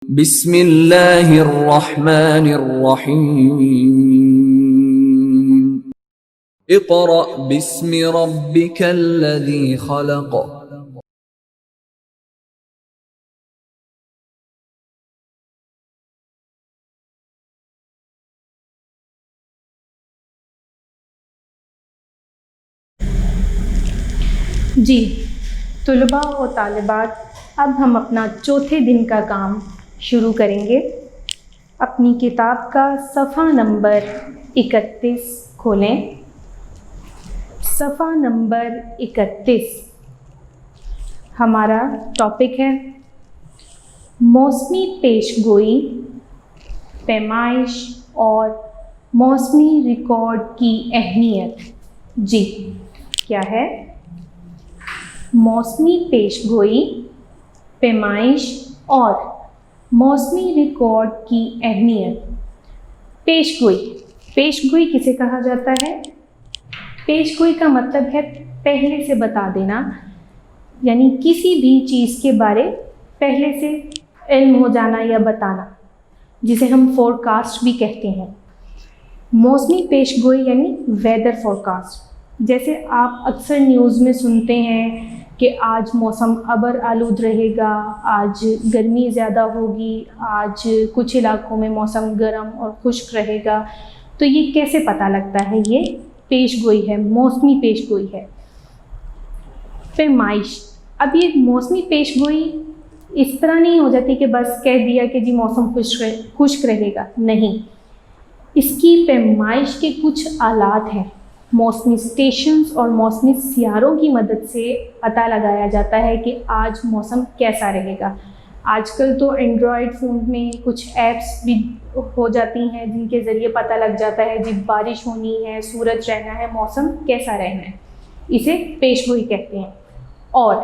بسم اللہ الرحمن الرحیم اقرأ باسم ربک الذی خلق جی طلباء و طالبات، اب ہم اپنا چوتھے دن کا کام شروع کریں گے۔ اپنی کتاب کا صفحہ نمبر 31 کھولیں۔ صفحہ نمبر 31 ہمارا ٹاپک ہے موسمی پیش گوئی، پیمائش اور موسمی ریکارڈ کی اہمیت۔ جی کیا ہے؟ موسمی پیش گوئی، پیمائش اور موسمی ریکارڈ کی اہمیت۔ پیش گوئی کسے کہا جاتا ہے؟ پیش گوئی کا مطلب ہے پہلے سے بتا دینا، یعنی کسی بھی چیز کے بارے پہلے سے علم ہو جانا یا بتانا، جسے ہم فور کاسٹ بھی کہتے ہیں۔ موسمی پیش گوئی یعنی ویدر فور کاسٹ۔ جیسے آپ اکثر نیوز میں سنتے ہیں کہ آج موسم ابر آلود رہے گا، آج گرمی زیادہ ہوگی، آج کچھ علاقوں میں موسم گرم اور خشک رہے گا، تو یہ کیسے پتہ لگتا ہے؟ یہ پیش گوئی ہے، موسمی پیش گوئی ہے۔ پیمائش، اب یہ موسمی پیش گوئی اس طرح نہیں ہو جاتی کہ بس کہہ دیا کہ جی موسم خشک رہے گا، نہیں، اس کی پیمائش کے کچھ آلات ہیں۔ موسمی اسٹیشنز اور موسمی سیاروں کی مدد سے پتہ لگایا جاتا ہے کہ آج موسم کیسا رہے گا۔ آج کل تو اینڈرائڈ فون میں کچھ ایپس بھی ہو جاتی ہیں جن کے ذریعے پتہ لگ جاتا ہے جی بارش ہونی ہے، سورج رہنا ہے، موسم کیسا رہنا ہے، اسے پیش گوئی کہتے ہیں۔ اور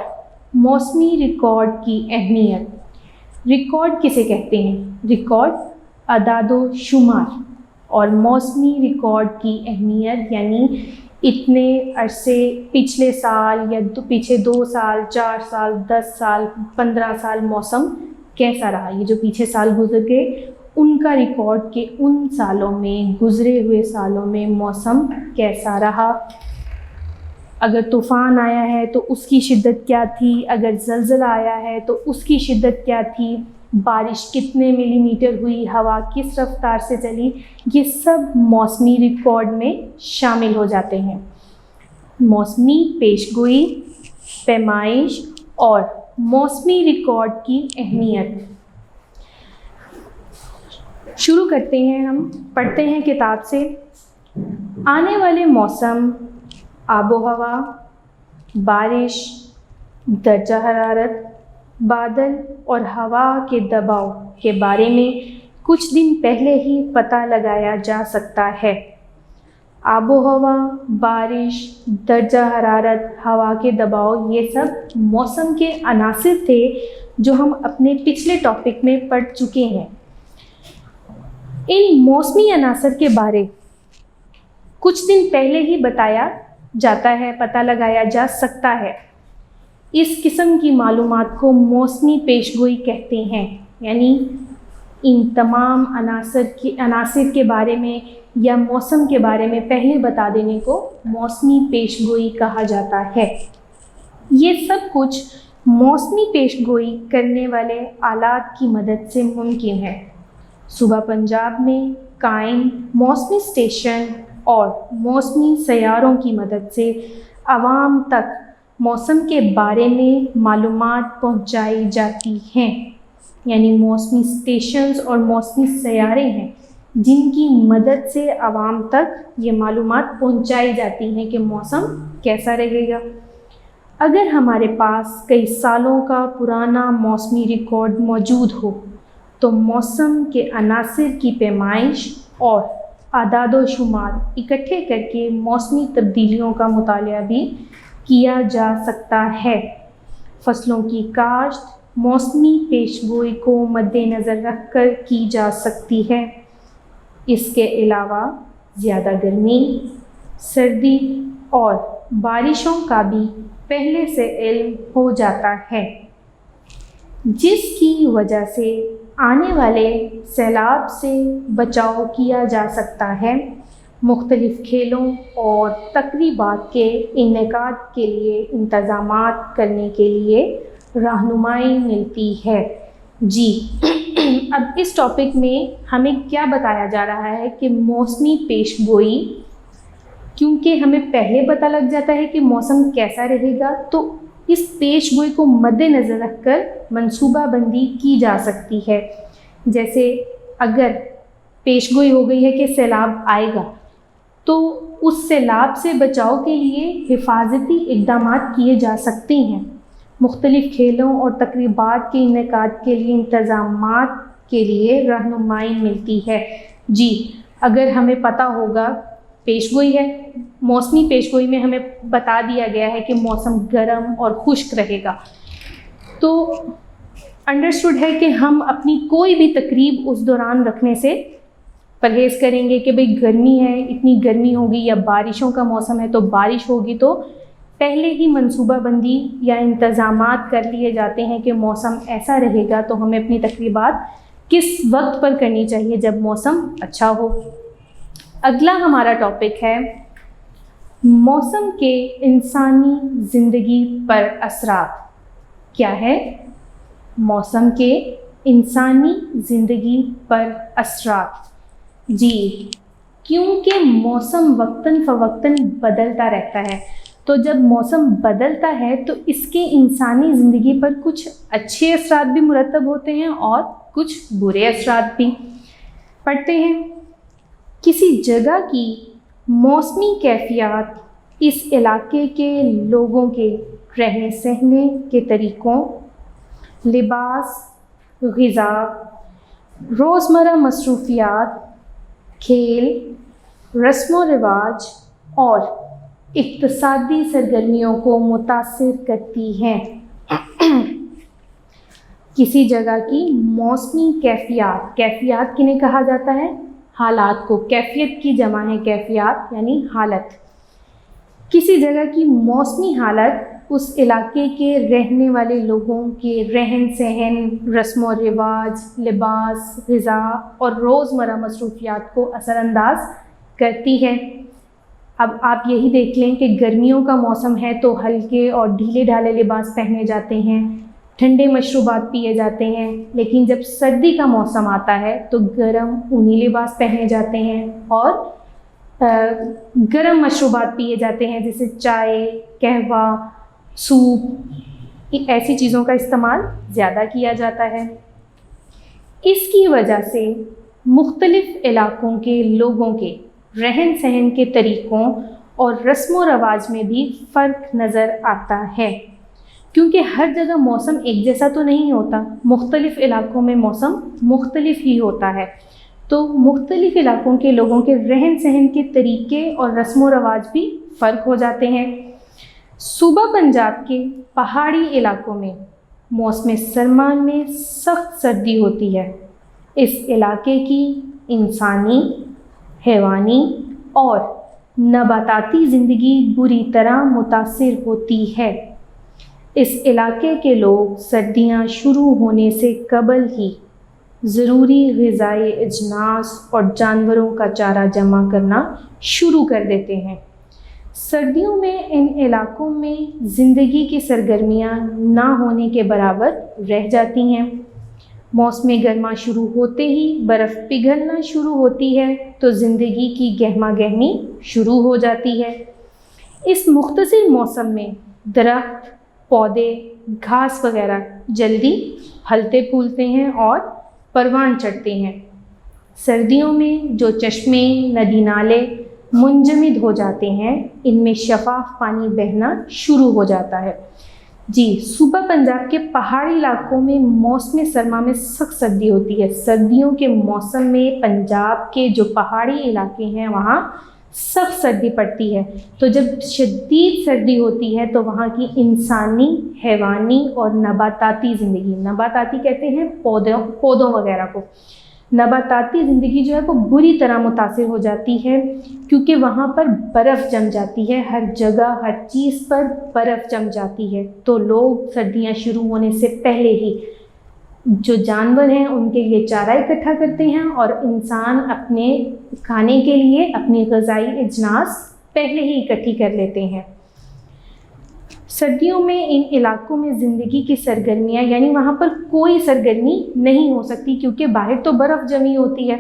موسمی ریکارڈ کی اہمیت۔ ریکارڈ کسے کہتے ہیں؟ ریکارڈ اعداد و شمار۔ اور موسمی ریکارڈ کی اہمیت یعنی اتنے عرصے، پچھلے سال یا پیچھے 2 سال، 4 سال، 10 سال، 15 سال موسم کیسا رہا، یہ جو پیچھے سال گزر گئے ان کا ریکارڈ کہ ان سالوں میں، گزرے ہوئے سالوں میں موسم کیسا رہا۔ اگر طوفان آیا ہے تو اس کی شدت کیا تھی، اگر زلزلہ آیا ہے تو اس کی شدت کیا تھی، بارش کتنے ملی میٹر ہوئی، ہوا کس رفتار سے چلی، یہ سب موسمی ریکارڈ میں شامل ہو جاتے ہیں۔ موسمی پیش گوئی، پیمائش اور موسمی ریکارڈ کی اہمیت۔ شروع کرتے ہیں، ہم پڑھتے ہیں کتاب سے۔ آنے والے موسم، آب و ہوا، بارش، درجہ حرارت، بادل اور ہوا کے دباؤ کے بارے میں کچھ دن پہلے ہی پتہ لگایا جا سکتا ہے۔ آب و ہوا، بارش، درجہ حرارت، ہوا کے دباؤ، یہ سب موسم کے عناصر تھے جو ہم اپنے پچھلے ٹاپک میں پڑھ چکے ہیں۔ ان موسمی عناصر کے بارے کچھ دن پہلے ہی بتایا جاتا ہے، پتہ لگایا جا سکتا ہے۔ اس قسم کی معلومات کو موسمی پیش گوئی کہتے ہیں، یعنی ان تمام عناصر کے بارے میں یا موسم کے بارے میں پہلے بتا دینے کو موسمی پیش گوئی کہا جاتا ہے۔ یہ سب کچھ موسمی پیش گوئی کرنے والے آلات کی مدد سے ممکن ہے۔ صوبہ پنجاب میں قائم موسمی اسٹیشن اور موسمی سیاروں کی مدد سے عوام تک موسم کے بارے میں معلومات پہنچائی جاتی ہیں، یعنی موسمی اسٹیشنز اور موسمی سیارے ہیں جن کی مدد سے عوام تک یہ معلومات پہنچائی جاتی ہیں کہ موسم کیسا رہے گا۔ اگر ہمارے پاس کئی سالوں کا پرانا موسمی ریکارڈ موجود ہو تو موسم کے عناصر کی پیمائش اور اعداد و شمار اکٹھے کر کے موسمی تبدیلیوں کا مطالعہ بھی کیا جا سکتا ہے۔ فصلوں کی کاشت موسمی پیش گوئی کو مد نظر رکھ کر کی جا سکتی ہے۔ اس کے علاوہ زیادہ گرمی، سردی اور بارشوں کا بھی پہلے سے علم ہو جاتا ہے، جس کی وجہ سے آنے والے سیلاب سے بچاؤ کیا جا سکتا ہے۔ مختلف کھیلوں اور تقریبات کے انعقاد کے لیے انتظامات کرنے کے لیے رہنمائی ملتی ہے۔ جی اب اس ٹاپک میں ہمیں کیا بتایا جا رہا ہے کہ موسمی پیش گوئی، کیونکہ ہمیں پہلے پتہ لگ جاتا ہے کہ موسم کیسا رہے گا، تو اس پیش گوئی کو مد نظر رکھ کر منصوبہ بندی کی جا سکتی ہے۔ جیسے اگر پیش گوئی ہو گئی ہے کہ سیلاب آئے گا، تو اس سیلاب سے بچاؤ کے لیے حفاظتی اقدامات کیے جا سکتے ہیں۔ مختلف کھیلوں اور تقریبات کے انعقاد کے لیے انتظامات کے لیے رہنمائی ملتی ہے۔ جی اگر ہمیں پتہ ہوگا، پیش گوئی ہے، موسمی پیش گوئی میں ہمیں بتا دیا گیا ہے کہ موسم گرم اور خشک رہے گا، تو انڈرسٹوڈ ہے کہ ہم اپنی کوئی بھی تقریب اس دوران رکھنے سے پرہیز کریں گے کہ بھئی گرمی ہے، اتنی گرمی ہوگی، یا بارشوں کا موسم ہے تو بارش ہوگی، تو پہلے ہی منصوبہ بندی یا انتظامات کر لیے جاتے ہیں کہ موسم ایسا رہے گا تو ہمیں اپنی تقریبات کس وقت پر کرنی چاہیے جب موسم اچھا ہو۔ اگلا ہمارا ٹاپک ہے موسم کے انسانی زندگی پر اثرات۔ کیا ہے؟ موسم کے انسانی زندگی پر اثرات۔ جی کیونکہ موسم وقتاً فوقتاً بدلتا رہتا ہے، تو جب موسم بدلتا ہے تو اس کے انسانی زندگی پر کچھ اچھے اثرات بھی مرتب ہوتے ہیں اور کچھ برے اثرات بھی۔ پڑھتے ہیں، کسی جگہ کی موسمی کیفیات اس علاقے کے لوگوں کے رہنے سہنے کے طریقوں، لباس، غذا، روزمرہ مصروفیات، کھیل، رسم و رواج اور اقتصادی سرگرمیوں کو متاثر کرتی ہیں۔ کسی جگہ کی موسمی کیفیات، کیفیات کنہیں کہا جاتا ہے؟ حالات کو۔ کیفیت کی جمع ہے کیفیات یعنی حالت۔ کسی جگہ کی موسمی حالت اس علاقے کے رہنے والے لوگوں کے رہن سہن، رسم و رواج، لباس، غذا اور روزمرہ مصروفیات کو اثر انداز کرتی ہے۔ اب آپ یہی دیکھ لیں کہ گرمیوں کا موسم ہے تو ہلکے اور ڈھیلے ڈھالے لباس پہنے جاتے ہیں، ٹھنڈے مشروبات پیے جاتے ہیں، لیکن جب سردی کا موسم آتا ہے تو گرم اونی لباس پہنے جاتے ہیں اور گرم مشروبات پیے جاتے ہیں، جیسے چائے، قہوہ، سوپ، ایسی چیزوں کا استعمال زیادہ کیا جاتا ہے۔ اس کی وجہ سے مختلف علاقوں کے لوگوں کے رہن سہن کے طریقوں اور رسم و رواج میں بھی فرق نظر آتا ہے، کیونکہ ہر جگہ موسم ایک جیسا تو نہیں ہوتا، مختلف علاقوں میں موسم مختلف ہی ہوتا ہے، تو مختلف علاقوں کے لوگوں کے رہن سہن کے طریقے اور رسم و رواج بھی فرق ہو جاتے ہیں۔ صوبہ پنجاب کے پہاڑی علاقوں میں موسم سرما میں سخت سردی ہوتی ہے۔ اس علاقے کی انسانی، حیوانی اور نباتاتی زندگی بری طرح متاثر ہوتی ہے۔ اس علاقے کے لوگ سردیاں شروع ہونے سے قبل ہی ضروری غذائی اجناس اور جانوروں کا چارہ جمع کرنا شروع کر دیتے ہیں۔ سردیوں میں ان علاقوں میں زندگی کی سرگرمیاں نہ ہونے کے برابر رہ جاتی ہیں۔ موسم گرما شروع ہوتے ہی برف پگھلنا شروع ہوتی ہے تو زندگی کی گہما گہمی شروع ہو جاتی ہے۔ اس مختصر موسم میں درخت، پودے، گھاس وغیرہ جلدی پھلتے پھولتے ہیں اور پروان چڑھتے ہیں۔ سردیوں میں جو چشمے، ندی نالے منجمد ہو جاتے ہیں، ان میں شفاف پانی بہنا شروع ہو جاتا ہے۔ جی صوبہ پنجاب کے پہاڑی علاقوں میں موسم سرما میں سخت سردی ہوتی ہے۔ سردیوں کے موسم میں پنجاب کے جو پہاڑی علاقے ہیں وہاں سخت سردی پڑتی ہے، تو جب شدید سردی ہوتی ہے تو وہاں کی انسانی، حیوانی اور نباتاتی زندگی، نباتاتی کہتے ہیں پودوں وغیرہ کو، نباتاتی زندگی جو ہے وہ بری طرح متاثر ہو جاتی ہے، کیونکہ وہاں پر برف جم جاتی ہے، ہر جگہ ہر چیز پر برف جم جاتی ہے، تو لوگ سردیاں شروع ہونے سے پہلے ہی جو جانور ہیں ان کے لیے چارہ اکٹھا کرتے ہیں اور انسان اپنے کھانے کے لیے اپنی غذائی اجناس پہلے ہی اکٹھی کر لیتے ہیں۔ سردیوں میں ان علاقوں میں زندگی کی سرگرمیاں یعنی وہاں پر کوئی سرگرمی نہیں ہو سکتی کیونکہ باہر تو برف جمی ہوتی ہے،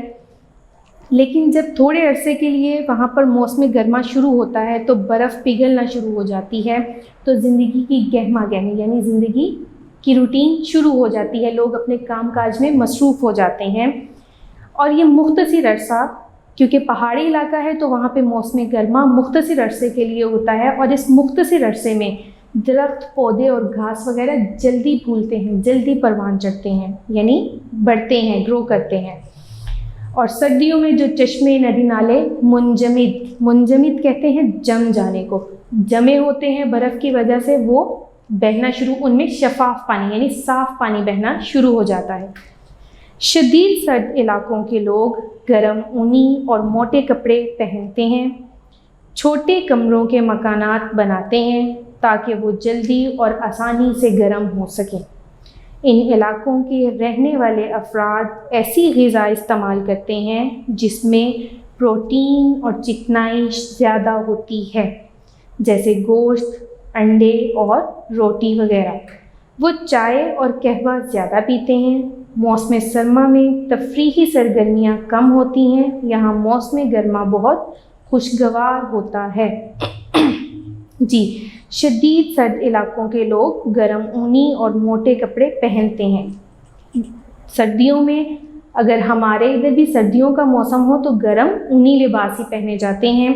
لیکن جب تھوڑے عرصے کے لیے وہاں پر موسم گرما شروع ہوتا ہے تو برف پگھلنا شروع ہو جاتی ہے، تو زندگی کی گہما گہمی یعنی زندگی کی روٹین شروع ہو جاتی ہے، لوگ اپنے کام کاج میں مصروف ہو جاتے ہیں۔ اور یہ مختصر عرصہ، کیونکہ پہاڑی علاقہ ہے تو وہاں پہ موسم گرما مختصر عرصے کے لیے ہوتا ہے، اور اس مختصر عرصے میں درخت، پودے اور گھاس وغیرہ جلدی پھولتے ہیں، جلدی پروان چڑھتے ہیں، یعنی بڑھتے ہیں، گرو کرتے ہیں۔ اور سردیوں میں جو چشمے، ندی، نالے منجمد کہتے ہیں جم جانے کو، جمے ہوتے ہیں برف کی وجہ سے، وہ بہنا شروع، ان میں شفاف پانی یعنی صاف پانی بہنا شروع ہو جاتا ہے۔ شدید سرد علاقوں کے لوگ گرم اونی اور موٹے کپڑے پہنتے ہیں، چھوٹے کمروں کے مکانات بناتے ہیں تاکہ وہ جلدی اور آسانی سے گرم ہو سکیں۔ ان علاقوں کے رہنے والے افراد ایسی غذا استعمال کرتے ہیں جس میں پروٹین اور چکنائی زیادہ ہوتی ہے، جیسے گوشت، انڈے اور روٹی وغیرہ۔ وہ چائے اور قہوہ زیادہ پیتے ہیں۔ موسم سرما میں تفریحی سرگرمیاں کم ہوتی ہیں، یہاں موسم گرما بہت خوشگوار ہوتا ہے۔ جی، شدید سرد علاقوں کے لوگ گرم اونی اور موٹے کپڑے پہنتے ہیں۔ سردیوں میں اگر ہمارے ادھر بھی سردیوں کا موسم ہو تو گرم اونی لباس ہی پہنے جاتے ہیں،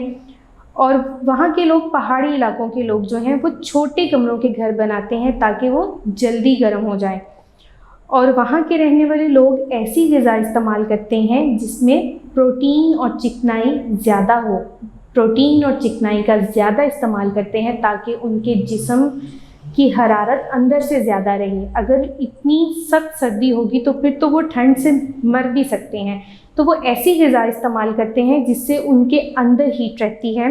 اور وہاں کے لوگ، پہاڑی علاقوں کے لوگ جو ہیں وہ چھوٹے کمروں کے گھر بناتے ہیں تاکہ وہ جلدی گرم ہو جائیں، اور وہاں کے رہنے والے لوگ ایسی غذا استعمال کرتے ہیں جس میں پروٹین اور چکنائی زیادہ ہو، پروٹین اور چکنائی کا زیادہ استعمال کرتے ہیں تاکہ ان کے جسم کی حرارت اندر سے زیادہ رہے۔ اگر اتنی سخت سردی ہوگی تو پھر تو وہ ٹھنڈ سے مر بھی سکتے ہیں، تو وہ ایسی غذا استعمال کرتے ہیں جس سے ان کے اندر ہیٹ رہتی ہے،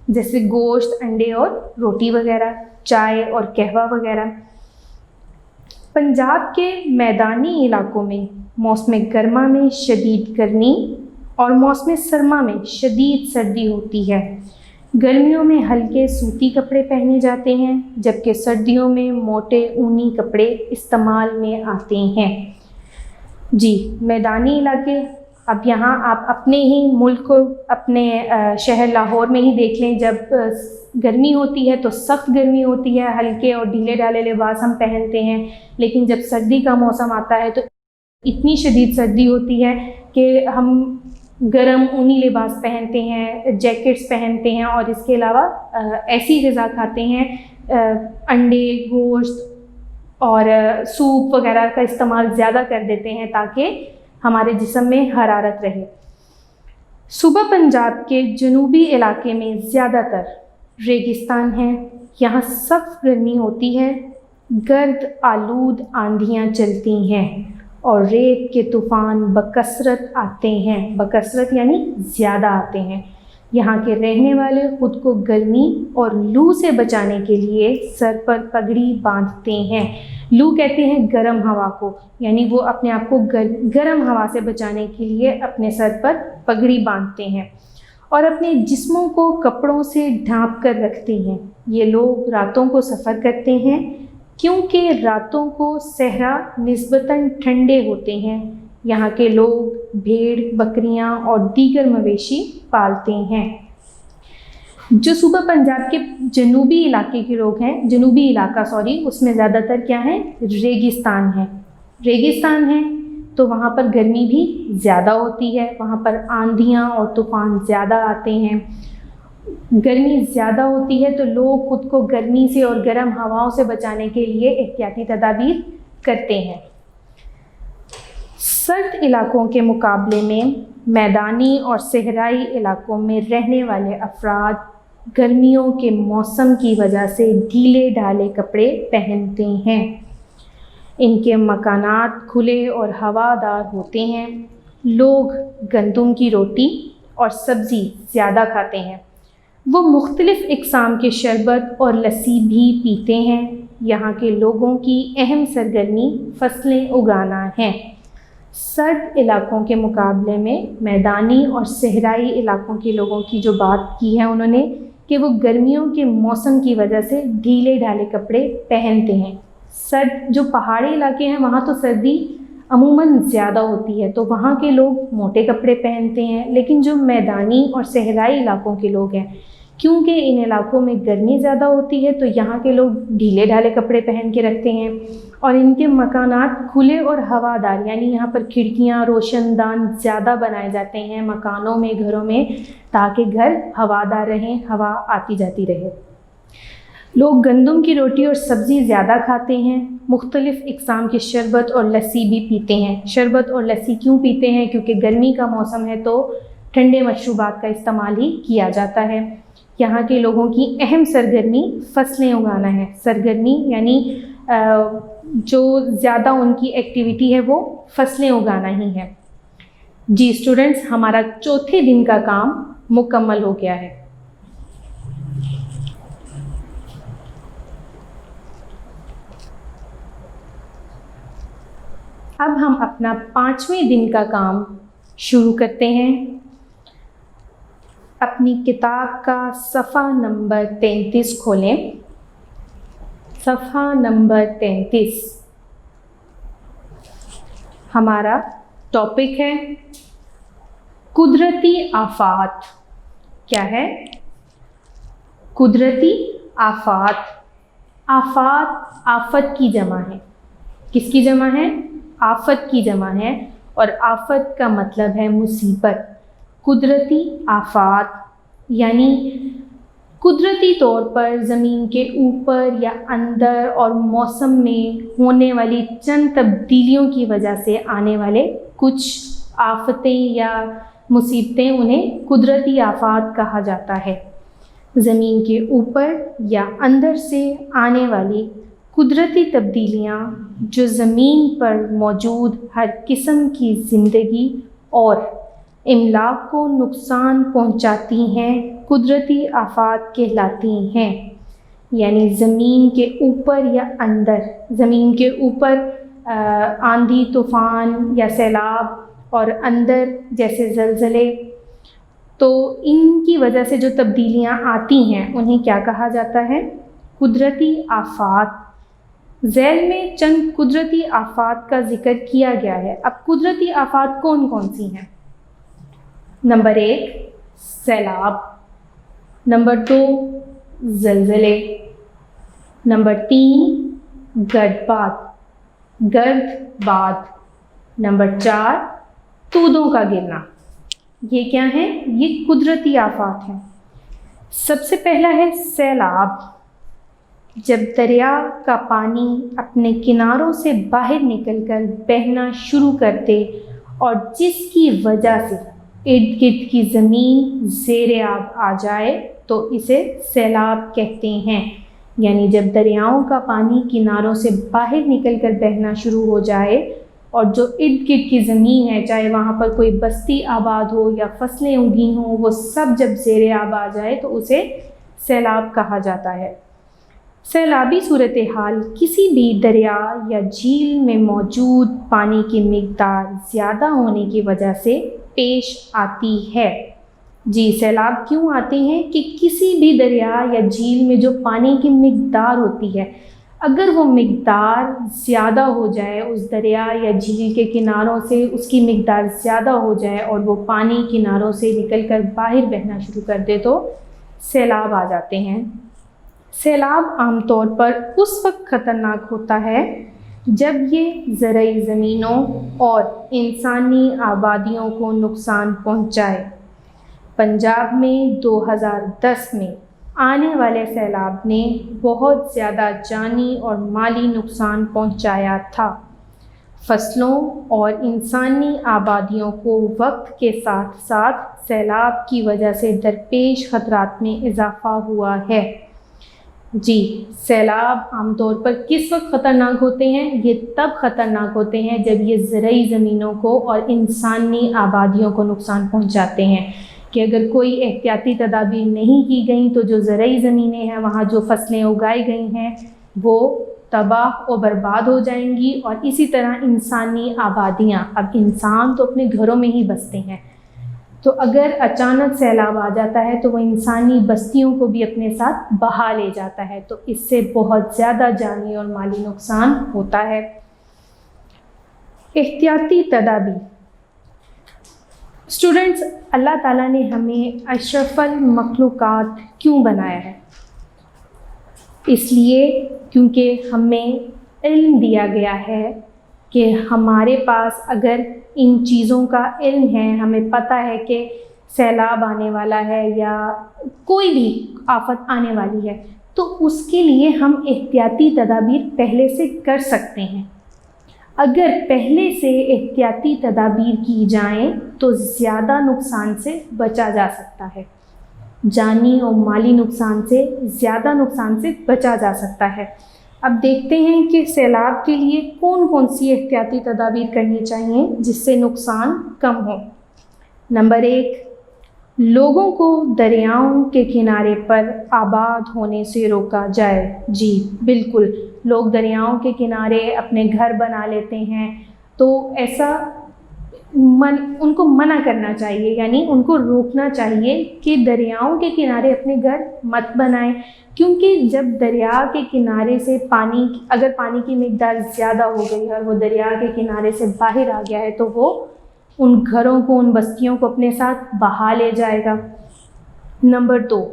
جیسے گوشت، انڈے اور روٹی وغیرہ، چائے اور قہوہ وغیرہ۔ پنجاب کے میدانی علاقوں میں موسم گرما میں شدید گرمی اور موسم سرما میں شدید سردی ہوتی ہے۔ گرمیوں میں ہلکے سوتی کپڑے پہنے جاتے ہیں جبکہ سردیوں میں موٹے اونی کپڑے استعمال میں آتے ہیں۔ جی، میدانی علاقے، اب یہاں آپ اپنے ہی ملک کو، اپنے شہر لاہور میں ہی دیکھ لیں، جب گرمی ہوتی ہے تو سخت گرمی ہوتی ہے، ہلکے اور ڈھیلے ڈھالے لباس ہم پہنتے ہیں، لیکن جب سردی کا موسم آتا ہے تو اتنی شدید سردی ہوتی ہے کہ ہم گرم اونی لباس پہنتے ہیں، جیکٹس پہنتے ہیں، اور اس کے علاوہ ایسی غذا کھاتے ہیں، انڈے، گوشت اور سوپ وغیرہ کا استعمال زیادہ کر دیتے ہیں تاکہ ہمارے جسم میں حرارت رہے۔ صوبہ پنجاب کے جنوبی علاقے میں زیادہ تر ریگستان ہے، یہاں سخت گرمی ہوتی ہے، گرد آلود آندھیاں چلتی ہیں اور ریت کے طوفان بکثرت آتے ہیں، بکثرت یعنی زیادہ آتے ہیں۔ یہاں کے رہنے والے خود کو گرمی اور لو سے بچانے کے لیے سر پر پگڑی باندھتے ہیں۔ لو کہتے ہیں گرم ہوا کو، یعنی وہ اپنے آپ کو گرم ہوا سے بچانے کے لیے اپنے سر پر پگڑی باندھتے ہیں اور اپنے جسموں کو کپڑوں سے ڈھانپ کر رکھتے ہیں۔ یہ لوگ راتوں کو سفر کرتے ہیں کیونکہ راتوں کو صحرا نسبتاً ٹھنڈے ہوتے ہیں۔ یہاں کے لوگ بھیڑ، بکریاں اور دیگر مویشی پالتے ہیں۔ جو صوبہ پنجاب کے جنوبی علاقے کے لوگ ہیں، جنوبی علاقہ اس میں زیادہ تر کیا ہیں؟ ریگستان ہے۔ ریگستان ہے تو وہاں پر گرمی بھی زیادہ ہوتی ہے، وہاں پر آندھیاں اور طوفان زیادہ آتے ہیں، گرمی زیادہ ہوتی ہے، تو لوگ خود کو گرمی سے اور گرم ہواؤں سے بچانے کے لیے احتیاطی تدابیر کرتے ہیں۔ سرد علاقوں کے مقابلے میں میدانی اور صحرائی علاقوں میں رہنے والے افراد گرمیوں کے موسم کی وجہ سے ڈھیلے ڈھالے کپڑے پہنتے ہیں۔ ان کے مکانات کھلے اور ہوادار ہوتے ہیں۔ لوگ گندم کی روٹی اور سبزی زیادہ کھاتے ہیں۔ وہ مختلف اقسام کے شربت اور لسی بھی پیتے ہیں۔ یہاں کے لوگوں کی اہم سرگرمی فصلیں اگانا ہے۔ سرد علاقوں کے مقابلے میں میدانی اور صحرائی علاقوں کے لوگوں کی جو بات کی ہے انہوں نے کہ وہ گرمیوں کے موسم کی وجہ سے ڈھیلے ڈھالے کپڑے پہنتے ہیں۔ سرد جو پہاڑی علاقے ہیں وہاں تو سردی عموماً زیادہ ہوتی ہے تو وہاں کے لوگ موٹے کپڑے پہنتے ہیں، لیکن جو میدانی اور صحرائی علاقوں کے لوگ ہیں کیونکہ ان علاقوں میں گرمی زیادہ ہوتی ہے تو یہاں کے لوگ ڈھیلے ڈھالے کپڑے پہن کے رکھتے ہیں، اور ان کے مکانات کھلے اور ہوادار، یعنی یہاں پر کھڑکیاں روشن دان زیادہ بنائے جاتے ہیں مکانوں میں، گھروں میں، تاکہ گھر ہوادار رہیں، ہوا آتی جاتی رہے۔ لوگ گندم کی روٹی اور سبزی زیادہ کھاتے ہیں، مختلف اقسام کے شربت اور لسی بھی پیتے ہیں۔ شربت اور لسی کیوں پیتے ہیں؟ کیونکہ گرمی کا موسم ہے تو ٹھنڈے مشروبات کا استعمال ہی کیا جاتا ہے۔ یہاں کے لوگوں کی اہم سرگرمی فصلیں اگانا ہے۔ سرگرمی یعنی جو زیادہ ان کی ایکٹیویٹی ہے وہ فصلیں اگانا ہی ہے۔ جی اسٹوڈنٹس، ہمارا چوتھے دن کا کام مکمل ہو گیا ہے۔ اب ہم اپنا 5ویں دن کا کام شروع کرتے ہیں۔ اپنی کتاب کا صفحہ نمبر 33 کھولیں۔ صفحہ نمبر 33 ہمارا ٹاپک ہے قدرتی آفات۔ کیا ہے؟ قدرتی آفات۔ آفات آفت کی جمع ہے۔ کس کی جمع ہے؟ آفت کی جمع ہے، اور آفت کا مطلب ہے مصیبت۔ قدرتی آفات یعنی قدرتی طور پر زمین کے اوپر یا اندر اور موسم میں ہونے والی چند تبدیلیوں کی وجہ سے آنے والے کچھ آفتیں یا مصیبتیں، انہیں قدرتی آفات کہا جاتا ہے۔ زمین کے اوپر یا اندر سے آنے والی قدرتی تبدیلیاں جو زمین پر موجود ہر قسم کی زندگی اور املاک کو نقصان پہنچاتی ہیں قدرتی آفات کہلاتی ہیں۔ یعنی زمین کے اوپر یا اندر، زمین کے اوپر آندھی طوفان یا سیلاب، اور اندر جیسے زلزلے، تو ان کی وجہ سے جو تبدیلیاں آتی ہیں انہیں کیا کہا جاتا ہے؟ قدرتی آفات۔ ذیل میں چند قدرتی آفات کا ذکر کیا گیا ہے۔ اب قدرتی آفات کون کون سی ہیں؟ نمبر 1 سیلاب، نمبر 2 زلزلے، نمبر 3 گرد باد، نمبر 4 تودوں کا گرنا۔ یہ کیا ہیں؟ یہ قدرتی آفات ہیں۔ سب سے پہلا ہے سیلاب۔ جب دریا کا پانی اپنے کناروں سے باہر نکل کر بہنا شروع کرتے اور جس کی وجہ سے ارد گرد کی زمین زیر آب آ جائے تو اسے سیلاب کہتے ہیں۔ یعنی جب دریاؤں کا پانی کناروں سے باہر نکل کر بہنا شروع ہو جائے اور جو ارد گرد کی زمین ہے، چاہے وہاں پر کوئی بستی آباد ہو یا فصلیں اگی ہوں، وہ سب جب زیر آب آ جائے تو اسے سیلاب کہا جاتا ہے۔ سیلابی صورتحال کسی بھی دریا یا جھیل میں موجود پانی کی مقدار زیادہ ہونے کی وجہ سے پیش آتی ہے۔ جی سیلاب کیوں آتے ہیں؟ کہ کسی بھی دریا یا جھیل میں جو پانی کی مقدار ہوتی ہے، اگر وہ مقدار زیادہ ہو جائے، اس دریا یا جھیل کے کناروں سے اس کی مقدار زیادہ ہو جائے اور وہ پانی کناروں سے نکل کر باہر بہنا شروع کر دے تو سیلاب آ جاتے ہیں۔ سیلاب عام طور پر اس وقت خطرناک ہوتا ہے جب یہ زرعی زمینوں اور انسانی آبادیوں کو نقصان پہنچائے۔ پنجاب میں 2010 میں آنے والے سیلاب نے بہت زیادہ جانی اور مالی نقصان پہنچایا تھا۔ فصلوں اور انسانی آبادیوں کو وقت کے ساتھ ساتھ سیلاب کی وجہ سے درپیش خطرات میں اضافہ ہوا ہے۔ جی سیلاب عام طور پر کس وقت خطرناک ہوتے ہیں؟ یہ تب خطرناک ہوتے ہیں جب یہ زرعی زمینوں کو اور انسانی آبادیوں کو نقصان پہنچاتے ہیں، کہ اگر کوئی احتیاطی تدابیر نہیں کی گئیں تو جو زرعی زمینیں ہیں، وہاں جو فصلیں اگائی گئی ہیں وہ تباہ و برباد ہو جائیں گی، اور اسی طرح انسانی آبادیاں، اب انسان تو اپنے گھروں میں ہی بستے ہیں، تو اگر اچانک سیلاب آ جاتا ہے تو وہ انسانی بستیوں کو بھی اپنے ساتھ بہا لے جاتا ہے، تو اس سے بہت زیادہ جانی اور مالی نقصان ہوتا ہے۔ احتیاطی تدابیر۔ اسٹوڈنٹس، اللہ تعالیٰ نے ہمیں اشرف المخلوقات کیوں بنایا ہے؟ اس لیے کیونکہ ہمیں علم دیا گیا ہے کہ ہمارے پاس اگر ان چیزوں کا علم ہے، ہمیں پتہ ہے کہ سیلاب آنے والا ہے یا کوئی بھی آفت آنے والی ہے، تو اس کے لیے ہم احتیاطی تدابیر پہلے سے کر سکتے ہیں۔ اگر پہلے سے احتیاطی تدابیر کی جائیں تو زیادہ نقصان سے بچا جا سکتا ہے، جانی اور مالی نقصان سے زیادہ نقصان سے بچا جا سکتا ہے۔ اب دیکھتے ہیں کہ سیلاب کے لیے کون کون سی احتیاطی تدابیر کرنی چاہیے جس سے نقصان کم ہو۔ نمبر 1، لوگوں کو دریاؤں کے کنارے پر آباد ہونے سے روکا جائے۔ جی بالکل، لوگ دریاؤں کے کنارے اپنے گھر بنا لیتے ہیں، تو ایسا ان کو منع کرنا چاہیے، یعنی ان کو روکنا چاہیے کہ دریاؤں کے کنارے اپنے گھر مت بنائیں، کیونکہ جب دریا کے کنارے سے اگر پانی کی مقدار زیادہ ہو گئی ہے اور وہ دریا کے کنارے سے باہر آ گیا ہے تو وہ ان گھروں کو، ان بستیوں کو اپنے ساتھ بہا لے جائے گا۔ نمبر 2،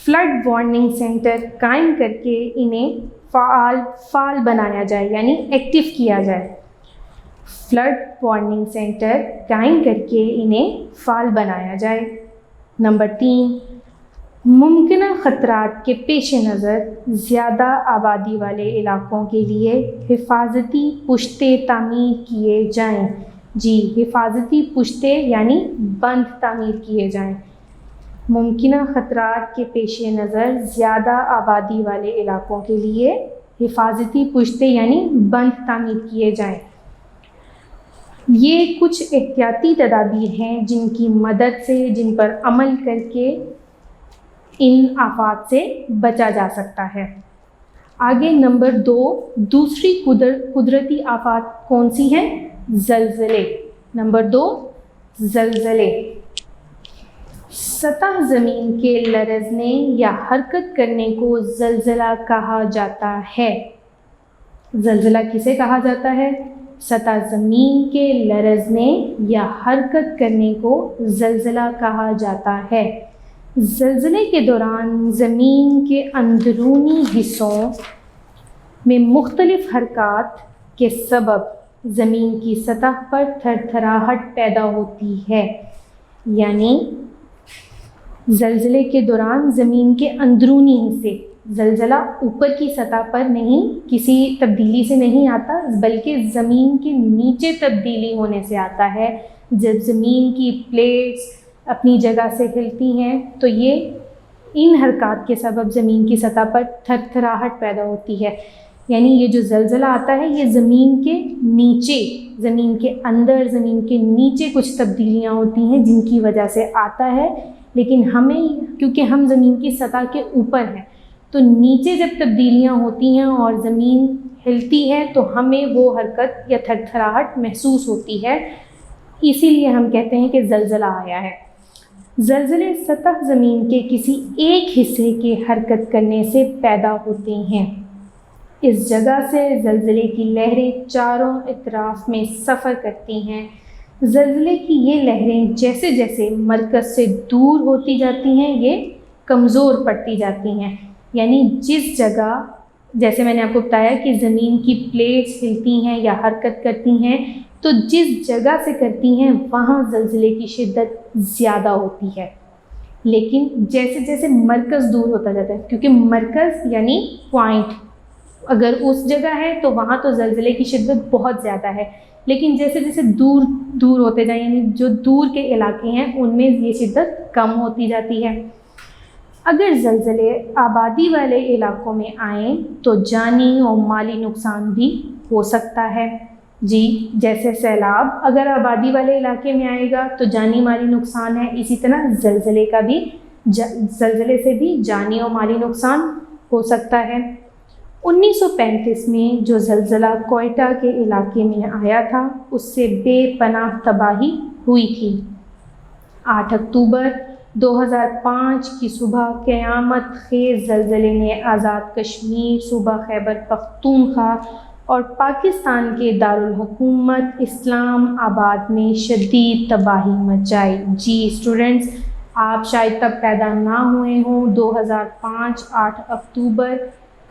فلڈ وارننگ سینٹر قائم کر کے انہیں فعال بنایا جائے، یعنی ایکٹیو کیا جائے۔ فلڈ وارننگ سینٹر قائم کر کے انہیں فعال بنایا جائے۔ نمبر 3، ممکنہ خطرات کے پیش نظر زیادہ آبادی والے علاقوں کے لیے حفاظتی پشتے تعمیر کیے جائیں۔ جی، حفاظتی پشتے یعنی بند تعمیر کیے جائیں۔ ممکنہ خطرات کے پیش نظر زیادہ آبادی والے علاقوں کے لیے حفاظتی پشتے یعنی بند تعمیر کیے جائیں۔ یہ کچھ احتیاطی تدابیر ہیں جن کی مدد سے، جن پر عمل کر کے ان آفات سے بچا جا سکتا ہے۔ آگے نمبر 2، دوسری قدرتی آفات کون سی ہیں؟ زلزلے۔ نمبر 2، زلزلے۔ سطح زمین کے لرزنے یا حرکت کرنے کو زلزلہ کہا جاتا ہے۔ زلزلہ کسے کہا جاتا ہے؟ سطح زمین کے لرزنے یا حرکت کرنے کو زلزلہ کہا جاتا ہے۔ زلزلے کے دوران زمین کے اندرونی حصوں میں مختلف حرکات کے سبب زمین کی سطح پر تھر تھراہٹ پیدا ہوتی ہے، یعنی زلزلے کے دوران زمین کے اندرونی حصے، زلزلہ اوپر کی سطح پر نہیں، کسی تبدیلی سے نہیں آتا، بلکہ زمین کے نیچے تبدیلی ہونے سے آتا ہے۔ جب زمین کی پلیٹس اپنی جگہ سے ہلتی ہیں تو یہ ان حرکات کے سبب زمین کی سطح پر تھر تھراہٹ پیدا ہوتی ہے، یعنی یہ جو زلزلہ آتا ہے یہ زمین کے نیچے، زمین کے اندر، زمین کے نیچے کچھ تبدیلیاں ہوتی ہیں جن کی وجہ سے آتا ہے، لیکن ہمیں کیونکہ ہم زمین کی سطح کے اوپر ہیں تو نیچے جب تبدیلیاں ہوتی ہیں اور زمین ہلتی ہے تو ہمیں وہ حرکت یا تھر تھراہٹ محسوس ہوتی ہے، اسی لیے ہم کہتے ہیں کہ زلزلہ آیا ہے۔ زلزلے سطح زمین کے کسی ایک حصے کے حرکت کرنے سے پیدا ہوتے ہیں۔ اس جگہ سے زلزلے کی لہریں چاروں اطراف میں سفر کرتی ہیں۔ زلزلے کی یہ لہریں جیسے جیسے مرکز سے دور ہوتی جاتی ہیں یہ کمزور پڑتی جاتی ہیں، یعنی جس جگہ، جیسے میں نے آپ کو بتایا کہ زمین کی پلیٹس ہلتی ہیں یا حرکت کرتی ہیں، تو جس جگہ سے کرتی ہیں وہاں زلزلے کی شدت زیادہ ہوتی ہے، لیکن جیسے جیسے مرکز دور ہوتا جاتا ہے، کیونکہ مرکز یعنی پوائنٹ اگر اس جگہ ہے تو وہاں تو زلزلے کی شدت بہت زیادہ ہے، لیکن جیسے جیسے دور ہوتے جائیں، یعنی جو دور کے علاقے ہیں ان میں یہ شدت کم ہوتی جاتی ہے۔ اگر زلزلے آبادی والے علاقوں میں آئیں تو جانی اور مالی نقصان بھی ہو سکتا ہے۔ جی، جیسے سیلاب اگر آبادی والے علاقے میں آئے گا تو جانی مالی نقصان ہے، اسی طرح زلزلے سے بھی جانی اور مالی نقصان ہو سکتا ہے۔ 1935 میں جو زلزلہ کوئٹہ کے علاقے میں آیا تھا اس سے بے پناہ تباہی ہوئی تھی۔ 8 اکتوبر 2005 کی صبح قیامت خیز زلزلے نے آزاد کشمیر، صوبہ خیبر پختونخوا اور پاکستان کے دارالحکومت اسلام آباد میں شدید تباہی مچائی۔ جی اسٹوڈنٹس، آپ شاید تب پیدا نہ ہوئے ہوں۔ 2005 8 اکتوبر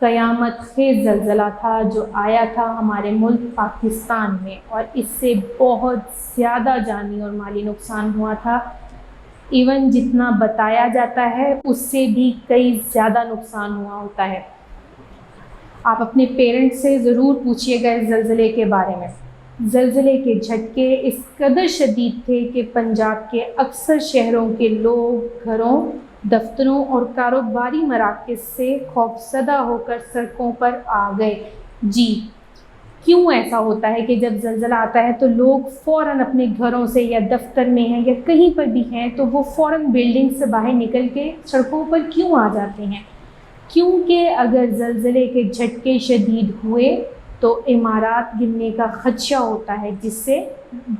قیامت خیز زلزلہ تھا جو آیا تھا ہمارے ملک پاکستان میں، اور اس سے بہت زیادہ جانی اور مالی نقصان ہوا تھا۔ ایون جتنا بتایا جاتا ہے اس سے بھی کئی زیادہ نقصان ہوا ہوتا ہے۔ آپ اپنے پیرنٹس سے ضرور پوچھیے گا اس زلزلے کے بارے میں۔ زلزلے کے جھٹکے اس قدر شدید تھے کہ پنجاب کے اکثر شہروں کے لوگ گھروں، دفتروں اور کاروباری مراکز سے خوفزدہ ہو کر سڑکوں پر آ گئے۔ جی، کیوں ایسا ہوتا ہے کہ جب زلزلہ آتا ہے تو لوگ فوراً اپنے گھروں سے یا دفتر میں ہیں یا کہیں پر بھی ہیں تو وہ فوراً بلڈنگ سے باہر نکل کے سڑکوں پر کیوں آ جاتے ہیں؟ کیونکہ اگر زلزلے کے جھٹکے شدید ہوئے تو عمارات گرنے کا خدشہ ہوتا ہے، جس سے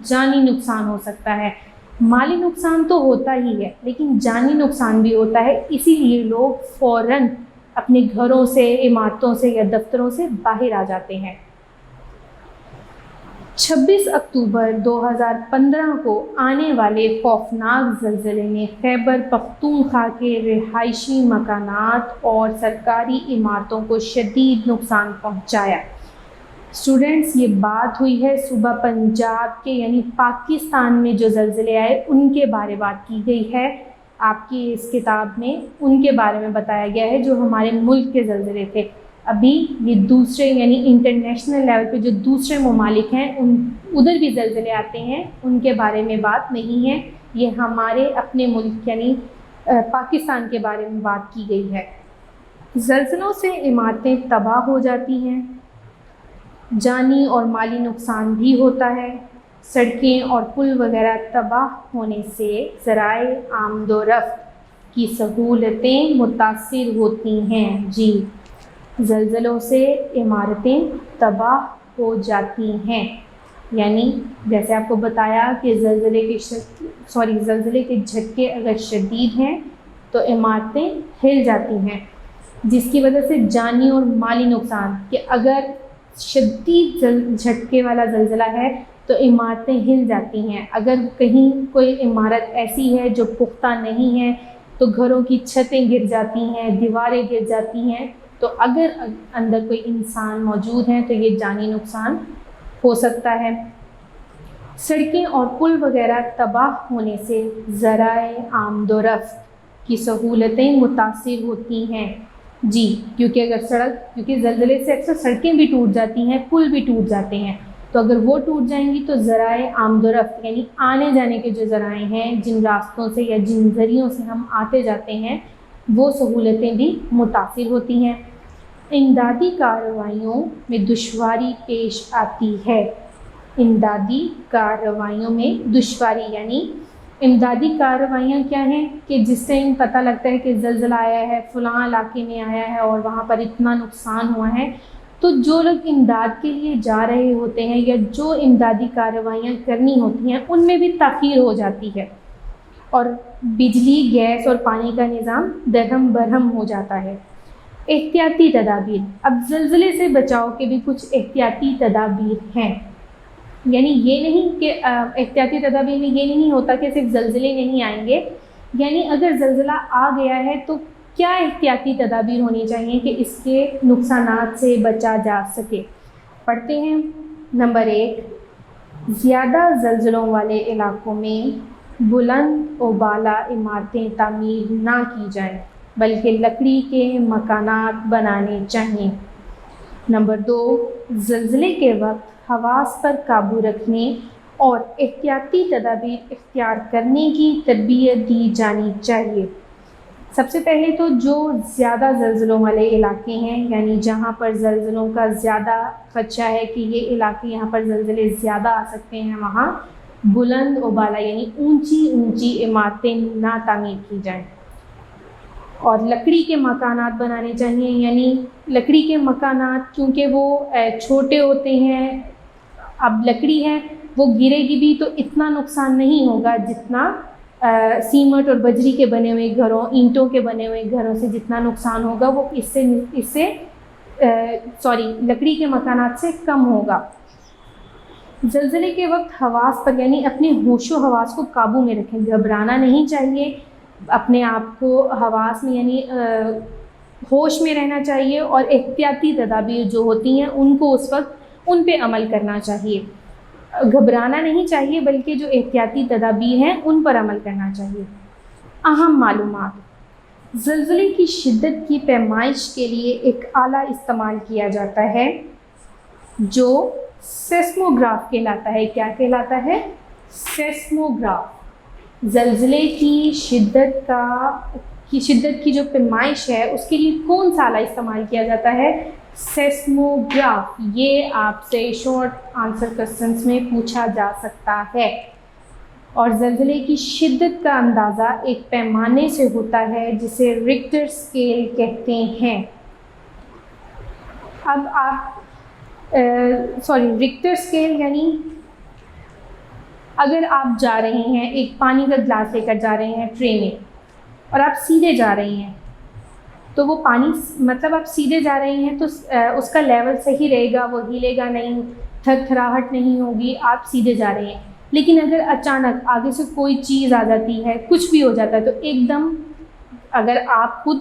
جانی نقصان ہو سکتا ہے۔ مالی نقصان تو ہوتا ہی ہے لیکن جانی نقصان بھی ہوتا ہے، اسی لیے لوگ فوراً اپنے گھروں سے، عمارتوں سے یا دفتروں سے باہر آ جاتے ہیں۔ 26 اکتوبر 2015 کو آنے والے خوفناک زلزلے نے خیبر پختونخوا کے رہائشی مکانات اور سرکاری عمارتوں کو شدید نقصان پہنچایا۔ اسٹوڈنٹس، یہ بات ہوئی ہے صوبہ پنجاب کے یعنی پاکستان میں جو زلزلے آئے ان کے بارے بات کی گئی ہے۔ آپ کی اس کتاب میں ان کے بارے میں بتایا گیا ہے جو ہمارے ملک کے زلزلے تھے۔ ابھی یہ دوسرے یعنی انٹرنیشنل لیول پہ جو دوسرے ممالک ہیں ادھر بھی زلزلے آتے ہیں، ان کے بارے میں بات نہیں ہے۔ یہ ہمارے اپنے ملک یعنی پاکستان کے بارے میں بات کی گئی ہے۔ زلزلوں سے عمارتیں تباہ ہو جاتی ہیں، جانی اور مالی نقصان بھی ہوتا ہے۔ سڑکیں اور پل وغیرہ تباہ ہونے سے ذرائع آمد و رفت کی سہولتیں متاثر ہوتی ہیں۔ جی، زلزلوں سے عمارتیں تباہ ہو جاتی ہیں، یعنی جیسے آپ کو بتایا کہ زلزلے کے جھٹکے اگر شدید ہیں تو عمارتیں ہل جاتی ہیں، جس کی وجہ سے جانی اور مالی نقصان کہ اگر شدید جھٹکے والا زلزلہ ہے تو عمارتیں ہل جاتی ہیں۔ اگر کہیں کوئی عمارت ایسی ہے جو پختہ نہیں ہے تو گھروں کی چھتیں گر جاتی ہیں، دیواریں گر جاتی ہیں، تو اگر اندر کوئی انسان موجود ہیں تو یہ جانی نقصان ہو سکتا ہے۔ سڑکیں اور پل وغیرہ تباہ ہونے سے ذرائع آمد و رفت کی سہولتیں متاثر ہوتی ہیں۔ جی، کیونکہ زلزلے سے اکثر سڑکیں بھی ٹوٹ جاتی ہیں، پل بھی ٹوٹ جاتے ہیں، تو اگر وہ ٹوٹ جائیں گی تو ذرائع آمد و رفت یعنی آنے جانے کے جو ذرائع ہیں، جن راستوں سے یا جن ذریعوں سے ہم آتے جاتے ہیں، وہ سہولتیں بھی متاثر ہوتی ہیں۔ امدادی کارروائیوں میں دشواری پیش آتی ہے۔ امدادی کارروائیوں میں دشواری یعنی امدادی کارروائیاں کیا ہیں کہ جس سے پتہ لگتا ہے کہ زلزلہ آیا ہے، فلاں علاقے میں آیا ہے اور وہاں پر اتنا نقصان ہوا ہے، تو جو لوگ امداد کے لیے جا رہے ہوتے ہیں یا جو امدادی کارروائیاں کرنی ہوتی ہیں ان میں بھی تاخیر ہو جاتی ہے، اور بجلی، گیس اور پانی کا نظام درہم برہم ہو جاتا ہے۔ احتیاطی تدابیر، اب زلزلے سے بچاؤ کے بھی کچھ احتیاطی تدابیر ہیں، یعنی یہ نہیں کہ احتیاطی تدابیر میں یہ نہیں ہوتا کہ صرف زلزلے نہیں آئیں گے، یعنی اگر زلزلہ آ گیا ہے تو کیا احتیاطی تدابیر ہونی چاہیے کہ اس کے نقصانات سے بچا جا سکے۔ پڑھتے ہیں۔ نمبر 1، زیادہ زلزلوں والے علاقوں میں بلند و بالا عمارتیں تعمیر نہ کی جائیں بلکہ لکڑی کے مکانات بنانے چاہئیں۔ نمبر 2، زلزلے کے وقت حواس پر قابو رکھنے اور احتیاطی تدابیر اختیار کرنے کی تربیت دی جانی چاہیے۔ سب سے پہلے تو جو زیادہ زلزلوں والے علاقے ہیں، یعنی جہاں پر زلزلوں کا زیادہ خدشہ ہے کہ یہ علاقے یہاں پر زلزلے زیادہ آ سکتے ہیں، وہاں بلند و بالا یعنی اونچی اونچی عمارتیں نہ تعمیر کی جائیں۔ اور لکڑی کے مکانات بنانے چاہیے، یعنی لکڑی کے مکانات کیونکہ وہ چھوٹے ہوتے ہیں، اب لکڑی ہے وہ گرے گی بھی تو اتنا نقصان نہیں ہوگا جتنا سیمنٹ اور بجری کے بنے ہوئے گھروں، اینٹوں کے بنے ہوئے گھروں سے جتنا نقصان ہوگا وہ اس سے لکڑی کے مکانات سے کم ہوگا۔ زلزلے کے وقت حواس پر یعنی اپنے ہوش و حواس کو قابو میں رکھیں، گھبرانا نہیں چاہیے، اپنے آپ کو حواس میں یعنی ہوش میں رہنا چاہیے، اور احتیاطی تدابیر جو ہوتی ہیں ان کو اس وقت ان پہ عمل کرنا چاہیے۔ گھبرانا نہیں چاہیے بلکہ جو احتیاطی تدابیر ہیں ان پر عمل کرنا چاہیے۔ اہم معلومات: زلزلے کی شدت کی پیمائش کے لیے ایک آلہ استعمال کیا جاتا ہے جو سیسموگراف کہلاتا ہے۔ کیا کہلاتا ہے؟ سیسموگراف۔ زلزلے کی شدت کی جو پیمائش ہے اس کے لیے کون سا آلہ استعمال کیا جاتا ہے؟ سیسموگراف۔ یہ آپ سے شارٹ آنسر کوسچنس میں پوچھا جا سکتا ہے۔ اور زلزلے کی شدت کا اندازہ ایک پیمانے سے ہوتا ہے جسے رکٹر اسکیل کہتے ہیں۔ اب آپ رکٹر اسکیل یعنی اگر آپ جا رہے ہیں، ایک پانی کا گلاس لے کر جا رہے ہیں ٹرے میں، اور آپ سیدھے جا رہے ہیں تو وہ پانی مطلب آپ سیدھے جا رہے ہیں تو اس کا لیول صحیح رہے گا، وہ ہلے گا نہیں، تھر تھراہٹ نہیں ہوگی، آپ سیدھے جا رہے ہیں۔ لیکن اگر اچانک آگے سے کوئی چیز آ جاتی ہے، کچھ بھی ہو جاتا ہے، تو ایک دم اگر آپ خود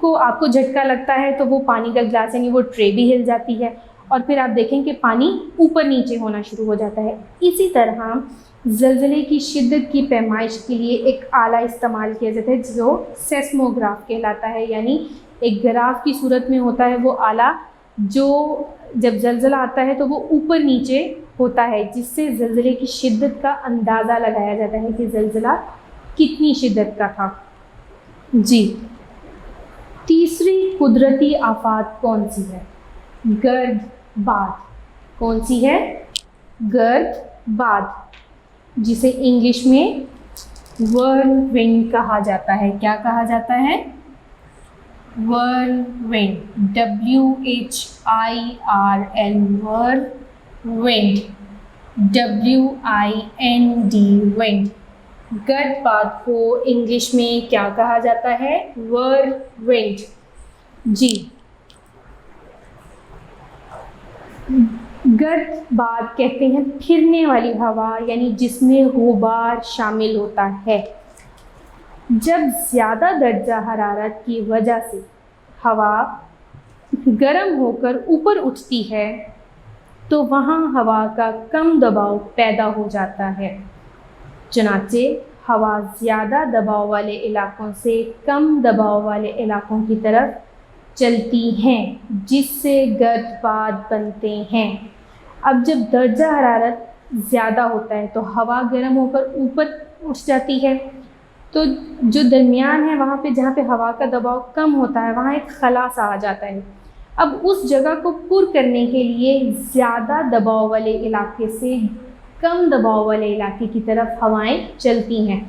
کو آپ کو جھٹکا لگتا ہے تو وہ پانی کا گلاس یعنی وہ ٹرے بھی ہل جاتی ہے، اور پھر آپ دیکھیں کہ پانی اوپر نیچے ہونا شروع ہو جاتا ہے۔ اسی طرح زلزلے کی شدت کی پیمائش کے لیے ایک آلہ استعمال کیا جاتا ہے جو سیسموگراف کہلاتا ہے، یعنی ایک گراف کی صورت میں ہوتا ہے وہ آلہ جو جب زلزلہ آتا ہے تو وہ اوپر نیچے ہوتا ہے، جس سے زلزلے کی شدت کا اندازہ لگایا جاتا ہے کہ زلزلہ کتنی شدت کا تھا۔ جی، تیسری قدرتی آفات کون سی ہے؟ گرد باد۔ کون سی ہے؟ گرد باد، جسے انگلش میں whirlwind کہا جاتا ہے۔ کیا کہا جاتا ہے؟ whirlwind، whirlwind، wind۔ گرد باد کو انگلش میں کیا کہا جاتا ہے؟ whirlwind۔ جی، گرد باد کہتے ہیں پھرنے والی ہوا، یعنی جس میں غبار شامل ہوتا ہے۔ جب زیادہ درجہ حرارت کی وجہ سے ہوا گرم ہو کر اوپر اٹھتی ہے تو وہاں ہوا کا کم دباؤ پیدا ہو جاتا ہے، چنانچہ ہوا زیادہ دباؤ والے علاقوں سے کم دباؤ والے علاقوں کی طرف چلتی ہیں، جس سے گرد باد بنتے ہیں۔ اب جب درجہ حرارت زیادہ ہوتا ہے تو ہوا گرم ہو کر اوپر اٹھ جاتی ہے، تو جو درمیان ہے وہاں پہ جہاں پہ ہوا کا دباؤ کم ہوتا ہے وہاں ایک خلا سا آ جاتا ہے۔ اب اس جگہ کو پر کرنے کے لیے زیادہ دباؤ والے علاقے سے کم دباؤ والے علاقے کی طرف ہوائیں چلتی ہیں،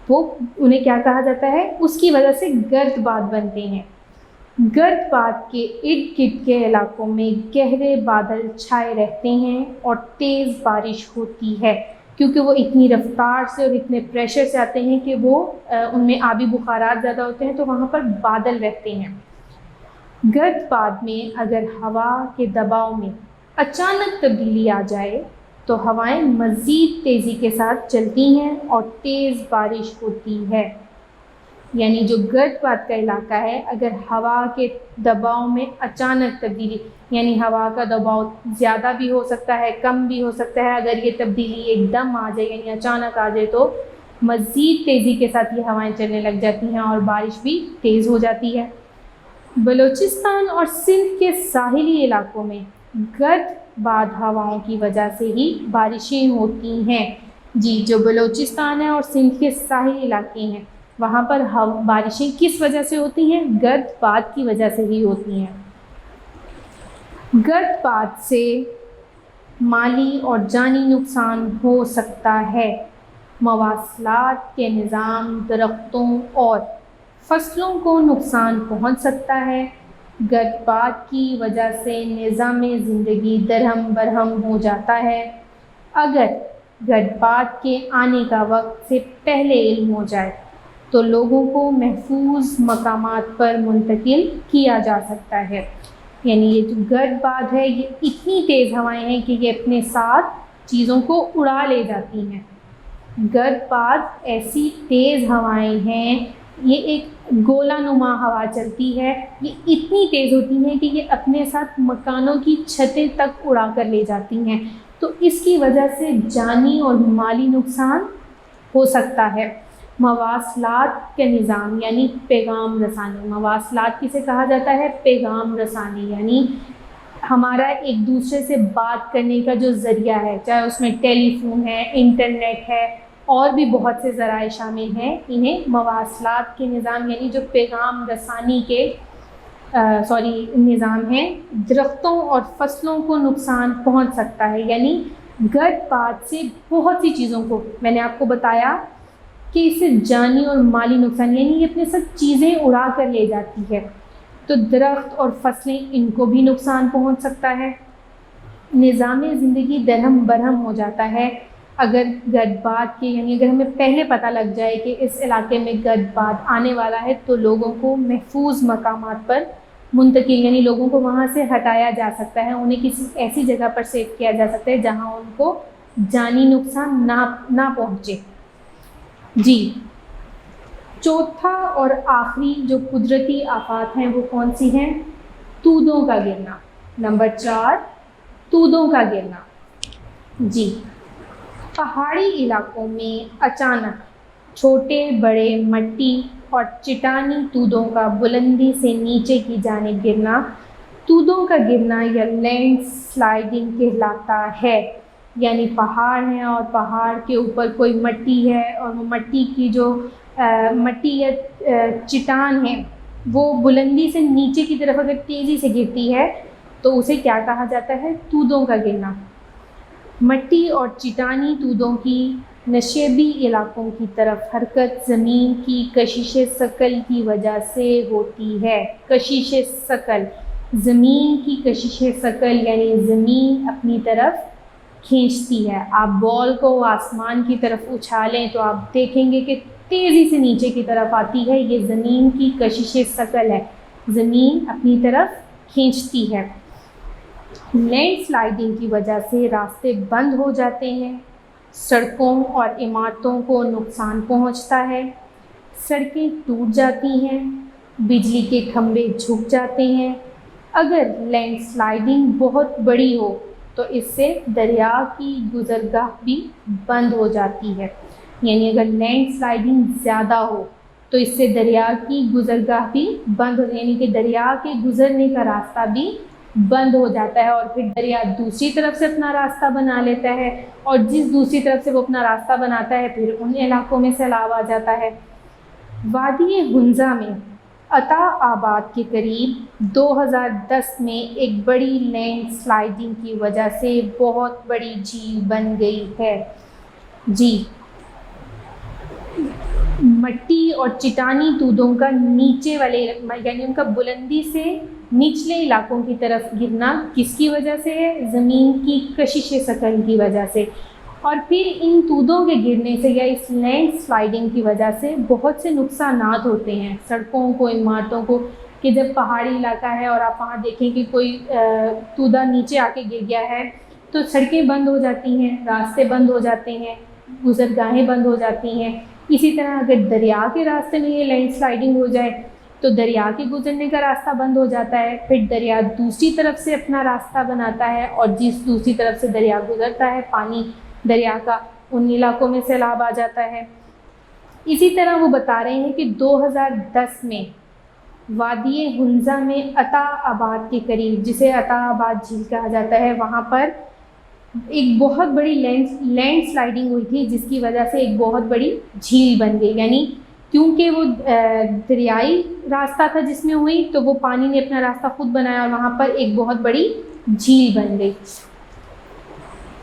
وہ انہیں کیا کہا جاتا ہے؟ اس کی وجہ سے گرد باد بنتے ہیں۔ گرد باد کے ارد گرد کے علاقوں میں گہرے بادل چھائے رہتے ہیں اور تیز بارش ہوتی ہے، کیونکہ وہ اتنی رفتار سے اور اتنے پریشر سے آتے ہیں کہ وہ ان میں آبی بخارات زیادہ ہوتے ہیں، تو وہاں پر بادل رہتے ہیں۔ گرد باد میں اگر ہوا کے دباؤ میں اچانک تبدیلی آ جائے تو ہوائیں مزید تیزی کے ساتھ چلتی ہیں اور تیز بارش ہوتی ہے۔ یعنی جو گرد باد کا علاقہ ہے، اگر ہوا کے دباؤ میں اچانک تبدیلی، یعنی ہوا کا دباؤ زیادہ بھی ہو سکتا ہے، کم بھی ہو سکتا ہے، اگر یہ تبدیلی ایک دم آ جائے یعنی اچانک آ جائے تو مزید تیزی کے ساتھ یہ ہوائیں چلنے لگ جاتی ہیں اور بارش بھی تیز ہو جاتی ہے۔ بلوچستان اور سندھ کے ساحلی علاقوں میں گرد باد ہواؤں کی وجہ سے ہی بارشیں ہوتی ہیں۔ جی، جو بلوچستان ہے اور سندھ کے ساحلی علاقے ہیں وہاں پر بارشیں کس وجہ سے ہوتی ہیں؟ گرد باد کی وجہ سے ہی ہوتی ہیں۔ گرد باد سے مالی اور جانی نقصان ہو سکتا ہے۔ مواصلات کے نظام، درختوں اور فصلوں کو نقصان پہنچ سکتا ہے، گردباد کی وجہ سے نظام زندگی درہم برہم ہو جاتا ہے۔ اگر گردباد کے آنے کا وقت سے پہلے علم ہو جائے تو لوگوں کو محفوظ مقامات پر منتقل کیا جا سکتا ہے۔ یعنی یہ جو گردباد ہے یہ اتنی تیز ہوائیں ہیں کہ یہ اپنے ساتھ چیزوں کو اڑا لے جاتی ہیں۔ گردباد ایسی تیز ہوائیں ہیں، یہ ایک گولہ نما ہوا چلتی ہے، یہ اتنی تیز ہوتی ہیں کہ یہ اپنے ساتھ مکانوں کی چھتیں تک اڑا کر لے جاتی ہیں، تو اس کی وجہ سے جانی اور مالی نقصان ہو سکتا ہے۔ مواصلات کے نظام یعنی پیغام رسانی، مواصلات کسے کہا جاتا ہے؟ پیغام رسانی، یعنی ہمارا ایک دوسرے سے بات کرنے کا جو ذریعہ ہے، چاہے اس میں ٹیلی فون ہے، انٹرنیٹ ہے، اور بھی بہت سے ذرائع شامل ہیں، انہیں مواصلات کے نظام یعنی جو پیغام رسانی کے نظام ہیں۔ درختوں اور فصلوں کو نقصان پہنچ سکتا ہے، یعنی گردباد سے بہت سی چیزوں کو، میں نے آپ کو بتایا کہ اس سے جانی اور مالی نقصان، یعنی یہ اپنے ساتھ چیزیں اڑا کر لے جاتی ہے، تو درخت اور فصلیں ان کو بھی نقصان پہنچ سکتا ہے۔ نظام زندگی درہم برہم ہو جاتا ہے اگر گردباد کے، یعنی اگر ہمیں پہلے پتہ لگ جائے کہ اس علاقے میں گردباد آنے والا ہے تو لوگوں کو محفوظ مقامات پر منتقل، یعنی لوگوں کو وہاں سے ہٹایا جا سکتا ہے، انہیں کسی ایسی جگہ پر سیف کیا جا سکتا ہے جہاں ان کو جانی نقصان نہ پہنچے۔ جی، چوتھا اور آخری جو قدرتی آفات ہیں وہ کون سی ہیں؟ تودوں کا گرنا۔ نمبر 4، تودوں کا گرنا۔ جی، پہاڑی علاقوں میں اچانک چھوٹے بڑے مٹی اور چٹانی تودوں کا بلندی سے نیچے کی جانب گرنا تودوں کا گرنا یا لینڈ سلائڈنگ کہلاتا ہے۔ یعنی پہاڑ ہیں اور پہاڑ کے اوپر کوئی مٹی ہے اور وہ مٹی کی جو مٹی یا چٹان ہے وہ بلندی سے نیچے کی طرف اگر تیزی سے گرتی ہے تو اسے کیا کہا جاتا ہے؟ تودوں کا گرنا۔ مٹی اور چٹانی تودوں کی نشیبی علاقوں کی طرف حرکت زمین کی کشش ثقل کی وجہ سے ہوتی ہے۔ کشش ثقل، زمین کی کشش ثقل یعنی زمین اپنی طرف کھینچتی ہے۔ آپ بال کو آسمان کی طرف اچھالیں تو آپ دیکھیں گے کہ تیزی سے نیچے کی طرف آتی ہے، یہ زمین کی کشش ثقل ہے، زمین اپنی طرف کھینچتی ہے۔ لینڈ سلائڈنگ کی وجہ سے راستے بند ہو جاتے ہیں، سڑکوں اور عمارتوں کو نقصان پہنچتا ہے، سڑکیں ٹوٹ جاتی ہیں، بجلی کے کھمبے جھک جاتے ہیں۔ اگر لینڈ سلائڈنگ بہت بڑی ہو تو اس سے دریا کی گزرگاہ بھی بند ہو جاتی ہے۔ یعنی اگر لینڈ سلائڈنگ زیادہ ہو تو اس سے دریا کی گزرگاہ بھی بند ہو، یعنی کہ دریا کے گزرنے کا راستہ بھی بند ہو جاتا ہے، اور پھر دریا دوسری طرف سے اپنا راستہ بنا لیتا ہے، اور جس دوسری طرف سے وہ اپنا راستہ بناتا ہے پھر ان علاقوں میں سیلاب آ جاتا ہے۔ وادی ہنزا میں عطا آباد کے قریب 2010 میں ایک بڑی لینڈ سلائڈنگ کی وجہ سے بہت بڑی جھیل بن گئی ہے۔ جی، مٹی اور چٹانی تودوں کا نیچے والے یعنی ان کا بلندی سے نچلے علاقوں کی طرف گرنا کس کی وجہ سے ہے؟ زمین کی کشش ثقل کی وجہ سے۔ اور پھر ان تودوں کے گرنے سے یا اس لینڈ سلائڈنگ کی وجہ سے بہت سے نقصانات ہوتے ہیں سڑکوں کو، عمارتوں کو، کہ جب پہاڑی علاقہ ہے اور آپ وہاں دیکھیں کہ کوئی تودہ نیچے آ کے گر گیا ہے تو سڑکیں بند ہو جاتی ہیں، راستے بند ہو جاتے ہیں، گزرگاہیں بند ہو جاتی ہیں۔ اسی طرح اگر دریا کے راستے میں یہ لینڈ سلائڈنگ ہو جائے تو دریا کے گزرنے کا راستہ بند ہو جاتا ہے، پھر دریا دوسری طرف سے اپنا راستہ بناتا ہے، اور جس دوسری طرف سے دریا گزرتا ہے پانی دریا کا، ان علاقوں میں سیلاب آ جاتا ہے۔ اسی طرح وہ بتا رہے ہیں کہ 2010 میں وادی ہنزا میں عطا آباد کے قریب، جسے عطا آباد جھیل کہا جاتا ہے، وہاں پر ایک بہت بڑی لینڈ سلائڈنگ ہوئی تھی جس کی وجہ سے ایک بہت بڑی جھیل بن گئی، یعنی کیونکہ وہ دریائی راستہ تھا جس میں ہوئی تو وہ پانی نے اپنا راستہ خود بنایا اور وہاں پر ایک بہت بڑی جھیل بن گئی۔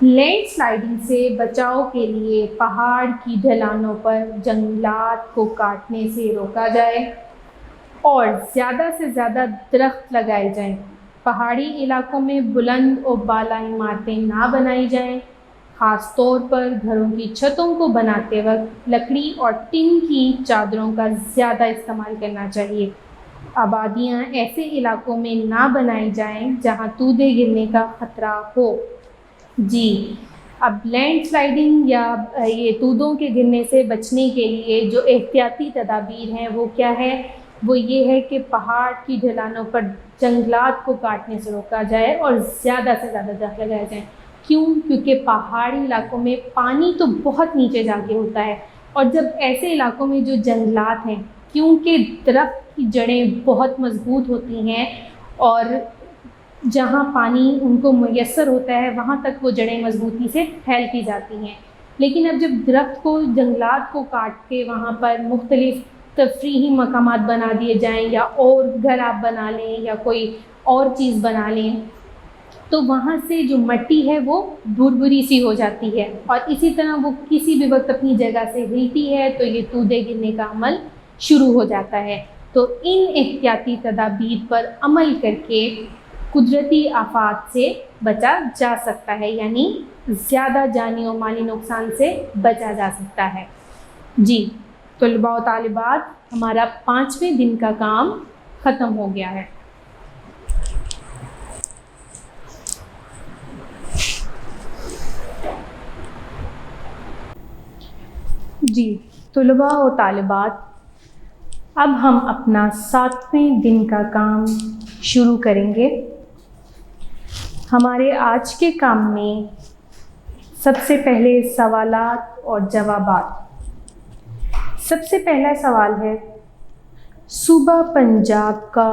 لینڈ سلائڈنگ سے بچاؤ کے لیے پہاڑ کی ڈھلانوں پر جنگلات کو کاٹنے سے روکا جائے، اور زیادہ سے زیادہ درخت لگائے جائیں۔ پہاڑی علاقوں میں بلند و بالا عمارتیں نہ بنائی جائیں۔ خاص طور پر گھروں کی چھتوں کو بناتے وقت لکڑی اور ٹن کی چادروں کا زیادہ استعمال کرنا چاہیے۔ آبادیاں ایسے علاقوں میں نہ بنائی جائیں جہاں تودے گرنے کا خطرہ ہو۔ جی، اب لینڈ سلائڈنگ یا یہ تودوں کے گرنے سے بچنے کے لیے جو احتیاطی تدابیر ہیں وہ کیا ہے؟ وہ یہ ہے کہ پہاڑ کی ڈھلانوں پر جنگلات کو کاٹنے سے روکا جائے اور زیادہ سے زیادہ درخت لگائے جائیں۔ کیوں؟ کیونکہ پہاڑی علاقوں میں پانی تو بہت نیچے جا کے ہوتا ہے، اور جب ایسے علاقوں میں جو جنگلات ہیں، کیونکہ درخت کی جڑیں بہت مضبوط ہوتی ہیں اور جہاں پانی ان کو میسر ہوتا ہے وہاں تک وہ جڑیں مضبوطی سے پھیلتی جاتی ہیں۔ لیکن اب جب درخت کو، جنگلات کو کاٹ کے وہاں پر مختلف تفریحی مقامات بنا دیے جائیں یا اور گھر آپ بنا لیں یا کوئی اور چیز بنا لیں، تو وہاں سے جو مٹی ہے وہ بھربھری سی ہو جاتی ہے، اور اسی طرح وہ کسی بھی وقت اپنی جگہ سے ہلتی ہے تو یہ تودے گرنے کا عمل شروع ہو جاتا ہے۔ تو ان احتیاطی تدابیر پر عمل کر کے قدرتی آفات سے بچا جا سکتا ہے، یعنی زیادہ جانی و مالی نقصان سے بچا جا سکتا ہے۔ جی طلباء و طالبات، ہمارا 5ویں دن کا کام ختم ہو گیا ہے۔ جی طلباء و طالبات، اب ہم اپنا 7ویں دن کا کام شروع کریں گے۔ ہمارے آج کے کام میں سب سے پہلے سوالات اور جوابات۔ سب سے پہلا سوال ہے، صوبہ پنجاب کا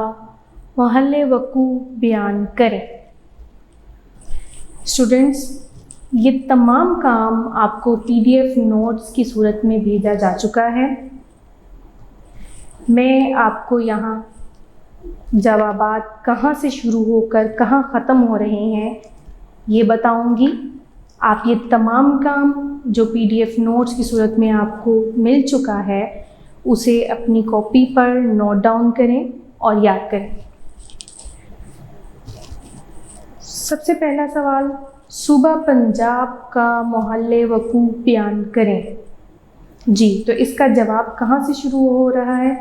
محل وقوع بیان کریں۔ اسٹوڈنٹس، یہ تمام کام آپ کو PDF نوٹس کی صورت میں بھیجا جا چکا ہے۔ میں آپ کو یہاں جوابات کہاں سے شروع ہو کر کہاں ختم ہو رہے ہیں یہ بتاؤں گی۔ آپ یہ تمام کام جو PDF نوٹس کی صورت میں آپ کو مل چکا ہے اسے اپنی کاپی پر نوٹ ڈاؤن کریں اور یاد کریں۔ سب سے پہلا سوال، صوبہ پنجاب کا محل وقوع بیان کریں۔ جی تو اس کا جواب کہاں سے شروع ہو رہا ہے؟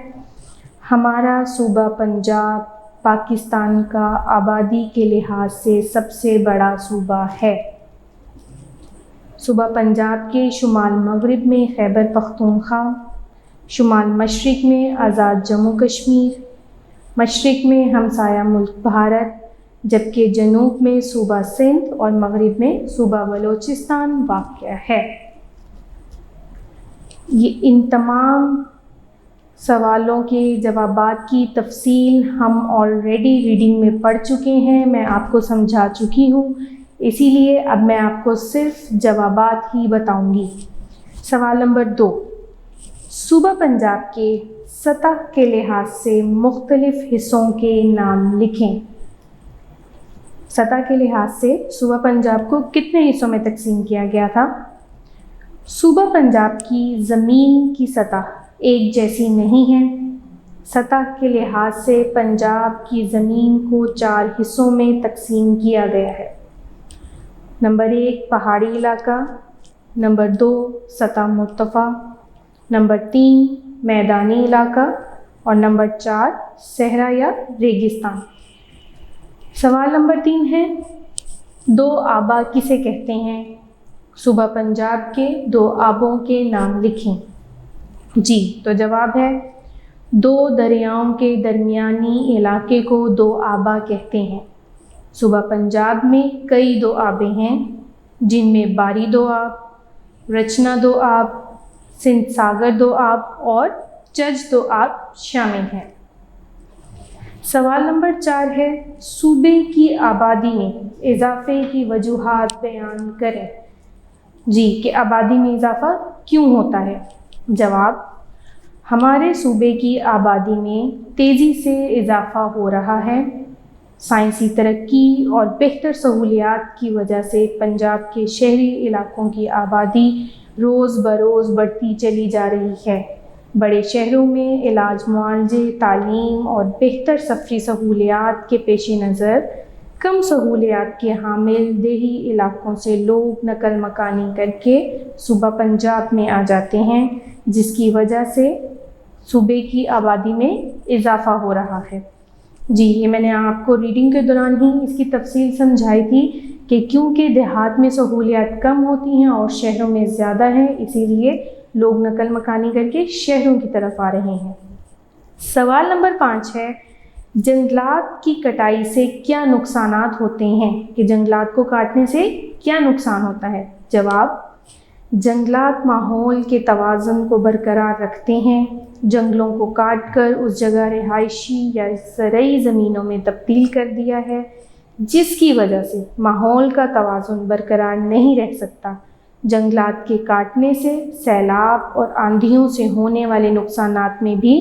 ہمارا صوبہ پنجاب پاکستان کا آبادی کے لحاظ سے سب سے بڑا صوبہ ہے۔ صوبہ پنجاب کے شمال مغرب میں خیبر پختونخوا، شمال مشرق میں آزاد جموں کشمیر، مشرق میں ہمسایہ ملک بھارت، جبکہ جنوب میں صوبہ سندھ اور مغرب میں صوبہ بلوچستان واقع ہے۔ یہ ان تمام سوالوں کے جوابات کی تفصیل ہم آلریڈی ریڈنگ میں پڑھ چکے ہیں، میں آپ کو سمجھا چکی ہوں، اسی لیے اب میں آپ کو صرف جوابات ہی بتاؤں گی۔ سوال نمبر 2، صوبہ پنجاب کے سطح کے لحاظ سے مختلف حصوں کے نام لکھیں۔ سطح کے لحاظ سے صوبہ پنجاب کو کتنے حصوں میں تقسیم کیا گیا تھا؟ صوبہ پنجاب کی زمین کی سطح ایک جیسی نہیں ہے۔ سطح کے لحاظ سے پنجاب کی زمین کو 4 حصوں میں تقسیم کیا گیا ہے۔ نمبر 1 پہاڑی علاقہ، نمبر 2 سطح مرتفع، نمبر 3 میدانی علاقہ اور نمبر 4 صحرا یا ریگستان۔ سوال نمبر 3 ہے، 2 آبا کسے کہتے ہیں؟ صوبہ پنجاب کے 2 آبوں کے نام لکھیں۔ جی تو جواب ہے، 2 دریاؤں کے درمیانی علاقے کو 2 آبا کہتے ہیں۔ صوبہ پنجاب میں کئی 2 آبیں ہیں جن میں باری 2 آب، رچنا 2 آب، سندھ ساگر 2 آب اور چج 2 آب شامل ہیں۔ سوال نمبر 4 ہے، صوبے کی آبادی میں اضافے کی وجوہات بیان کریں۔ جی کہ آبادی میں اضافہ کیوں ہوتا ہے؟ جواب، ہمارے صوبے کی آبادی میں تیزی سے اضافہ ہو رہا ہے۔ سائنسی ترقی اور بہتر سہولیات کی وجہ سے پنجاب کے شہری علاقوں کی آبادی روز بروز بڑھتی چلی جا رہی ہے۔ بڑے شہروں میں علاج، معالجے، تعلیم اور بہتر سفری سہولیات کے پیش نظر کم سہولیات کے حامل دیہی علاقوں سے لوگ نقل مکانی کر کے صوبہ پنجاب میں آ جاتے ہیں، جس کی وجہ سے صوبے کی آبادی میں اضافہ ہو رہا ہے۔ جی، یہ میں نے آپ کو ریڈنگ کے دوران ہی اس کی تفصیل سمجھائی تھی کہ کیونکہ دیہات میں سہولیات کم ہوتی ہیں اور شہروں میں زیادہ ہیں، اسی لیے لوگ نقل مکانی کر کے شہروں کی طرف آ رہے ہیں۔ سوال نمبر 5 ہے، جنگلات کی کٹائی سے کیا نقصانات ہوتے ہیں؟ کہ جنگلات کو کاٹنے سے کیا نقصان ہوتا ہے؟ جواب، جنگلات ماحول کے توازن کو برقرار رکھتے ہیں۔ جنگلوں کو کاٹ کر اس جگہ رہائشی یا زرعی زمینوں میں تبدیل کر دیا ہے، جس کی وجہ سے ماحول کا توازن برقرار نہیں رہ سکتا۔ جنگلات کے کاٹنے سے سیلاب اور آندھیوں سے ہونے والے نقصانات میں بھی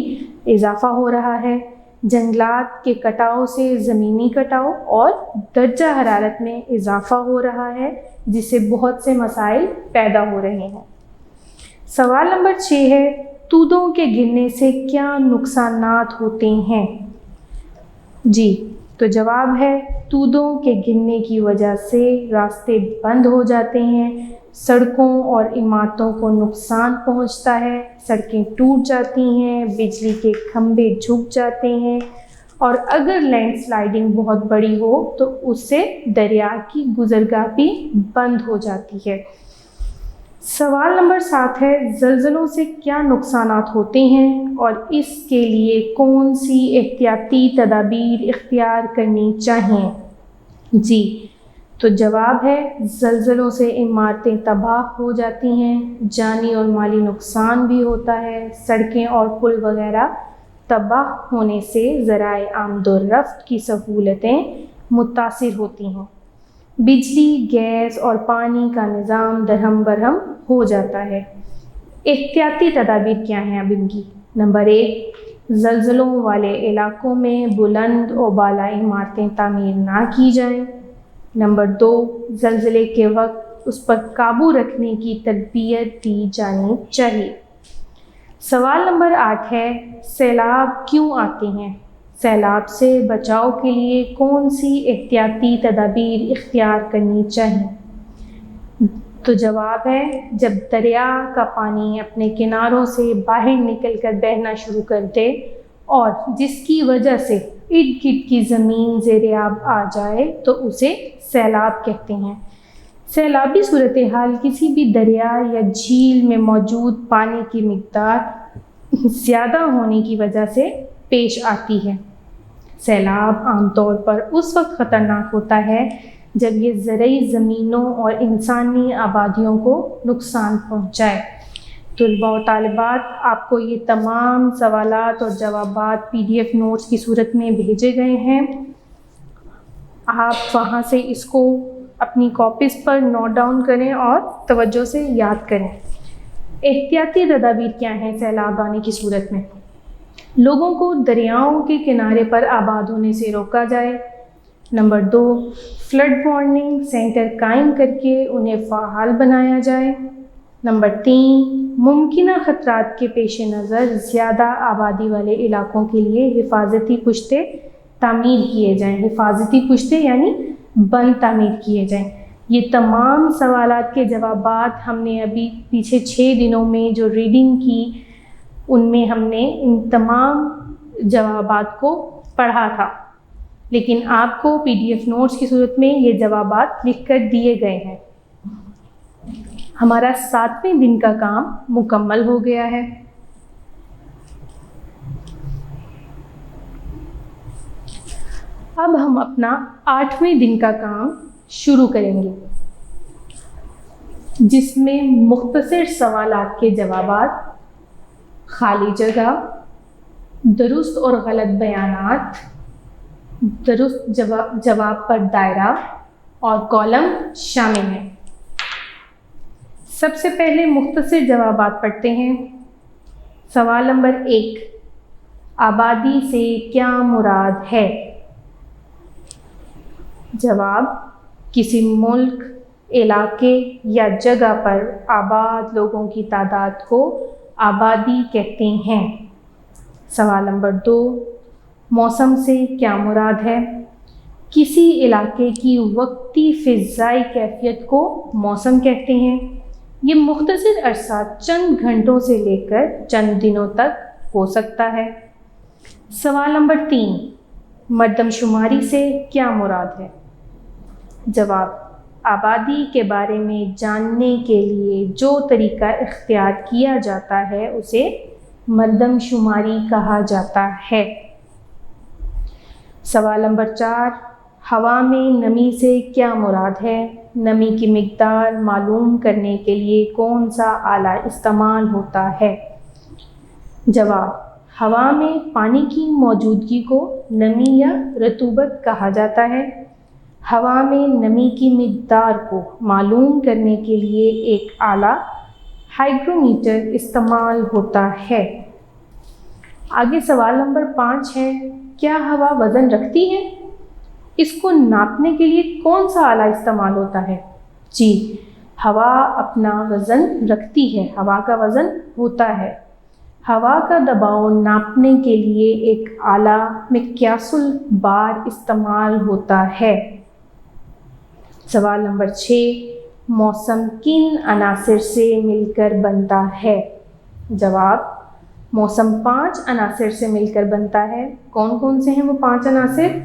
اضافہ ہو رہا ہے۔ جنگلات کے کٹاؤ سے زمینی کٹاؤ اور درجہ حرارت میں اضافہ ہو رہا ہے، جس سے بہت سے مسائل پیدا ہو رہے ہیں۔ سوال نمبر 6 ہے، تودوں کے گرنے سے کیا نقصانات ہوتے ہیں؟ جی، تو جواب ہے، تودوں کے گرنے کی وجہ سے راستے بند ہو جاتے ہیں، سڑکوں اور عمارتوں کو نقصان پہنچتا ہے، سڑکیں ٹوٹ جاتی ہیں، بجلی کے کھمبے جھک جاتے ہیں، اور اگر لینڈ سلائیڈنگ بہت بڑی ہو تو اس سے دریا کی گزرگاہ بھی بند ہو جاتی ہے۔ سوال نمبر 7 ہے، زلزلوں سے کیا نقصانات ہوتے ہیں اور اس کے لیے کون سی احتیاطی تدابیر اختیار کرنی چاہیے؟ جی، تو جواب ہے، زلزلوں سے عمارتیں تباہ ہو جاتی ہیں، جانی اور مالی نقصان بھی ہوتا ہے، سڑکیں اور پل وغیرہ تباہ ہونے سے ذرائع آمد و رفت کی سہولتیں متاثر ہوتی ہیں، بجلی، گیس اور پانی کا نظام درہم برہم ہو جاتا ہے۔ احتیاطی تدابیر کیا ہیں اب ان کی؟ نمبر 1، زلزلوں والے علاقوں میں بلند و بالا عمارتیں تعمیر نہ کی جائیں۔ نمبر 2، زلزلے کے وقت اس پر قابو رکھنے کی تربیت دی جانی چاہیے۔ سوال نمبر 8 ہے، سیلاب کیوں آتے ہیں؟ سیلاب سے بچاؤ کے لیے کون سی احتیاطی تدابیر اختیار کرنی چاہیے؟ تو جواب ہے، جب دریا کا پانی اپنے کناروں سے باہر نکل کر بہنا شروع کر دے اور جس کی وجہ سے ارد گرد کی زمین زیر آب آ جائے تو اسے سیلاب کہتے ہیں۔ سیلابی صورتحال کسی بھی دریا یا جھیل میں موجود پانی کی مقدار زیادہ ہونے کی وجہ سے پیش آتی ہے۔ سیلاب عام طور پر اس وقت خطرناک ہوتا ہے جب یہ زرعی زمینوں اور انسانی آبادیوں کو نقصان پہنچائے۔ طلباء و طالبات، آپ کو یہ تمام سوالات اور جوابات PDF نوٹس کی صورت میں بھیجے گئے ہیں، آپ وہاں سے اس کو اپنی کاپیز پر نوٹ ڈاؤن کریں اور توجہ سے یاد کریں۔ احتیاطی تدابیر کیا ہیں سیلاب آنے کی صورت میں؟ لوگوں کو دریاؤں کے کنارے پر آباد ہونے سے روکا جائے۔ نمبر 2، فلڈ وارننگ سینٹر قائم کر کے انہیں فعال بنایا جائے۔ نمبر 3، ممکنہ خطرات کے پیش نظر زیادہ آبادی والے علاقوں کے لیے حفاظتی پشتے تعمیر کیے جائیں۔ حفاظتی پشتے یعنی بند تعمیر کیے جائیں۔ یہ تمام سوالات کے جوابات ہم نے ابھی پیچھے 6 دنوں میں جو ریڈنگ کی ان میں ہم نے ان تمام جوابات کو پڑھا تھا، لیکن آپ کو PDF نوٹس کی صورت میں یہ جوابات لکھ کر دیے گئے ہیں۔ ہمارا 7ویں دن کا کام مکمل ہو گیا ہے۔ اب ہم اپنا 8ویں دن کا کام شروع کریں گے، جس میں مختصر سوالات کے جوابات، خالی جگہ، درست اور غلط بیانات، درست جواب پر دائرہ اور کالم شامل ہیں۔ سب سے پہلے مختصر جوابات پڑھتے ہیں۔ سوال نمبر 1، آبادی سے کیا مراد ہے؟ جواب، کسی ملک، علاقے یا جگہ پر آباد لوگوں کی تعداد کو آبادی کہتے ہیں؟ سوال نمبر 2، موسم سے کیا مراد ہے؟ کسی علاقے کی وقتی فضائی کیفیت کو موسم کہتے ہیں۔ یہ مختصر عرصہ چند گھنٹوں سے لے کر چند دنوں تک ہو سکتا ہے۔ سوال نمبر 3، مردم شماری سے کیا مراد ہے؟ جواب، آبادی کے بارے میں جاننے کے لیے جو طریقہ اختیار کیا جاتا ہے اسے مردم شماری کہا جاتا ہے۔ سوال نمبر 4، ہوا میں نمی سے کیا مراد ہے؟ نمی کی مقدار معلوم کرنے کے لیے کون سا آلہ استعمال ہوتا ہے؟ جواب، ہوا میں پانی کی موجودگی کو نمی یا رطوبت کہا جاتا ہے۔ ہوا میں نمی کی مقدار کو معلوم کرنے کے لیے ایک آلہ ہائیگرومیٹر استعمال ہوتا ہے۔ آگے سوال نمبر 5 ہے، کیا ہوا وزن رکھتی ہے؟ اس کو ناپنے کے لیے کون سا آلہ استعمال ہوتا ہے؟ جی، ہوا اپنا وزن رکھتی ہے، ہوا کا وزن ہوتا ہے۔ ہوا کا دباؤ ناپنے کے لیے ایک آلہ مقیاس البار استعمال ہوتا ہے۔ سوال نمبر 6، موسم کن عناصر سے مل کر بنتا ہے؟ جواب، موسم 5 عناصر سے مل کر بنتا ہے۔ کون کون سے ہیں وہ 5 عناصر؟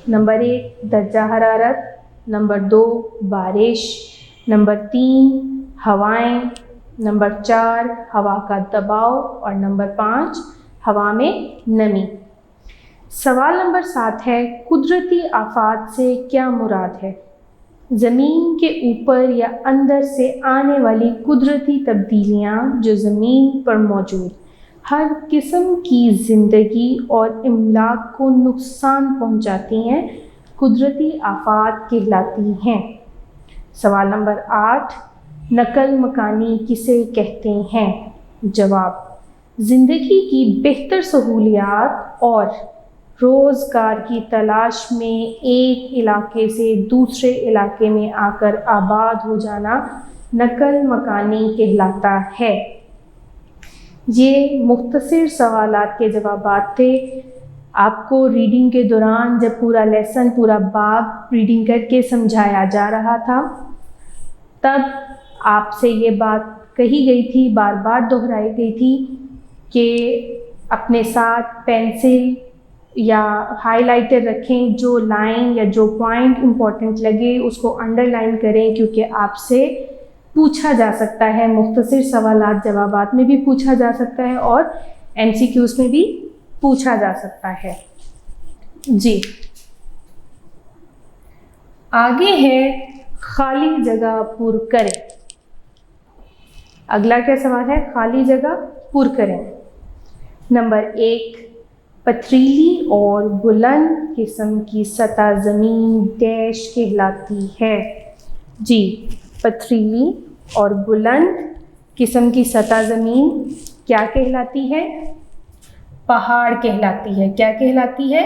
نمبر 1 درجہ حرارت، نمبر 2 بارش، نمبر 3 ہوائیں، نمبر 4 ہوا کا دباؤ اور نمبر 5 ہوا میں نمی۔ سوال نمبر 7 ہے، قدرتی آفات سے کیا مراد ہے؟ زمین کے اوپر یا اندر سے آنے والی قدرتی تبدیلیاں جو زمین پر موجود ہر قسم کی زندگی اور املاک کو نقصان پہنچاتی ہیں، قدرتی آفات کہلاتی ہیں۔ سوال نمبر 8، نقل مکانی کسے کہتے ہیں؟ جواب، زندگی کی بہتر سہولیات اور روزگار کی تلاش میں ایک علاقے سے دوسرے علاقے میں آ کر آباد ہو جانا نقل مکانی کہلاتا ہے۔ یہ مختصر سوالات کے جوابات تھے۔ آپ کو ریڈنگ کے دوران جب پورا لیسن، پورا باب ریڈنگ کر کے سمجھایا جا رہا تھا تب آپ سے یہ بات کہی گئی تھی، بار بار دہرائی گئی تھی کہ اپنے ساتھ پینسل یا ہائی لائٹر رکھیں، جو لائن یا جو پوائنٹ امپورٹنٹ لگے اس کو انڈر لائن کریں، کیونکہ آپ سے پوچھا جا سکتا ہے، مختصر سوالات جوابات میں بھی پوچھا جا سکتا ہے اور MCQs میں بھی پوچھا جا سکتا ہے۔ جی، آگے ہے خالی جگہ پر کریں۔ اگلا کیا سوال ہے؟ خالی جگہ پر کریں۔ نمبر 1، پتھریلی اور بلند قسم کی سطح زمین ڈیش کہلاتی ہے؟ جی، پتھریلی اور بلند قسم کی سطح زمین کیا کہلاتی ہے؟ پہاڑ کہلاتی ہے۔ کیا کہلاتی ہے؟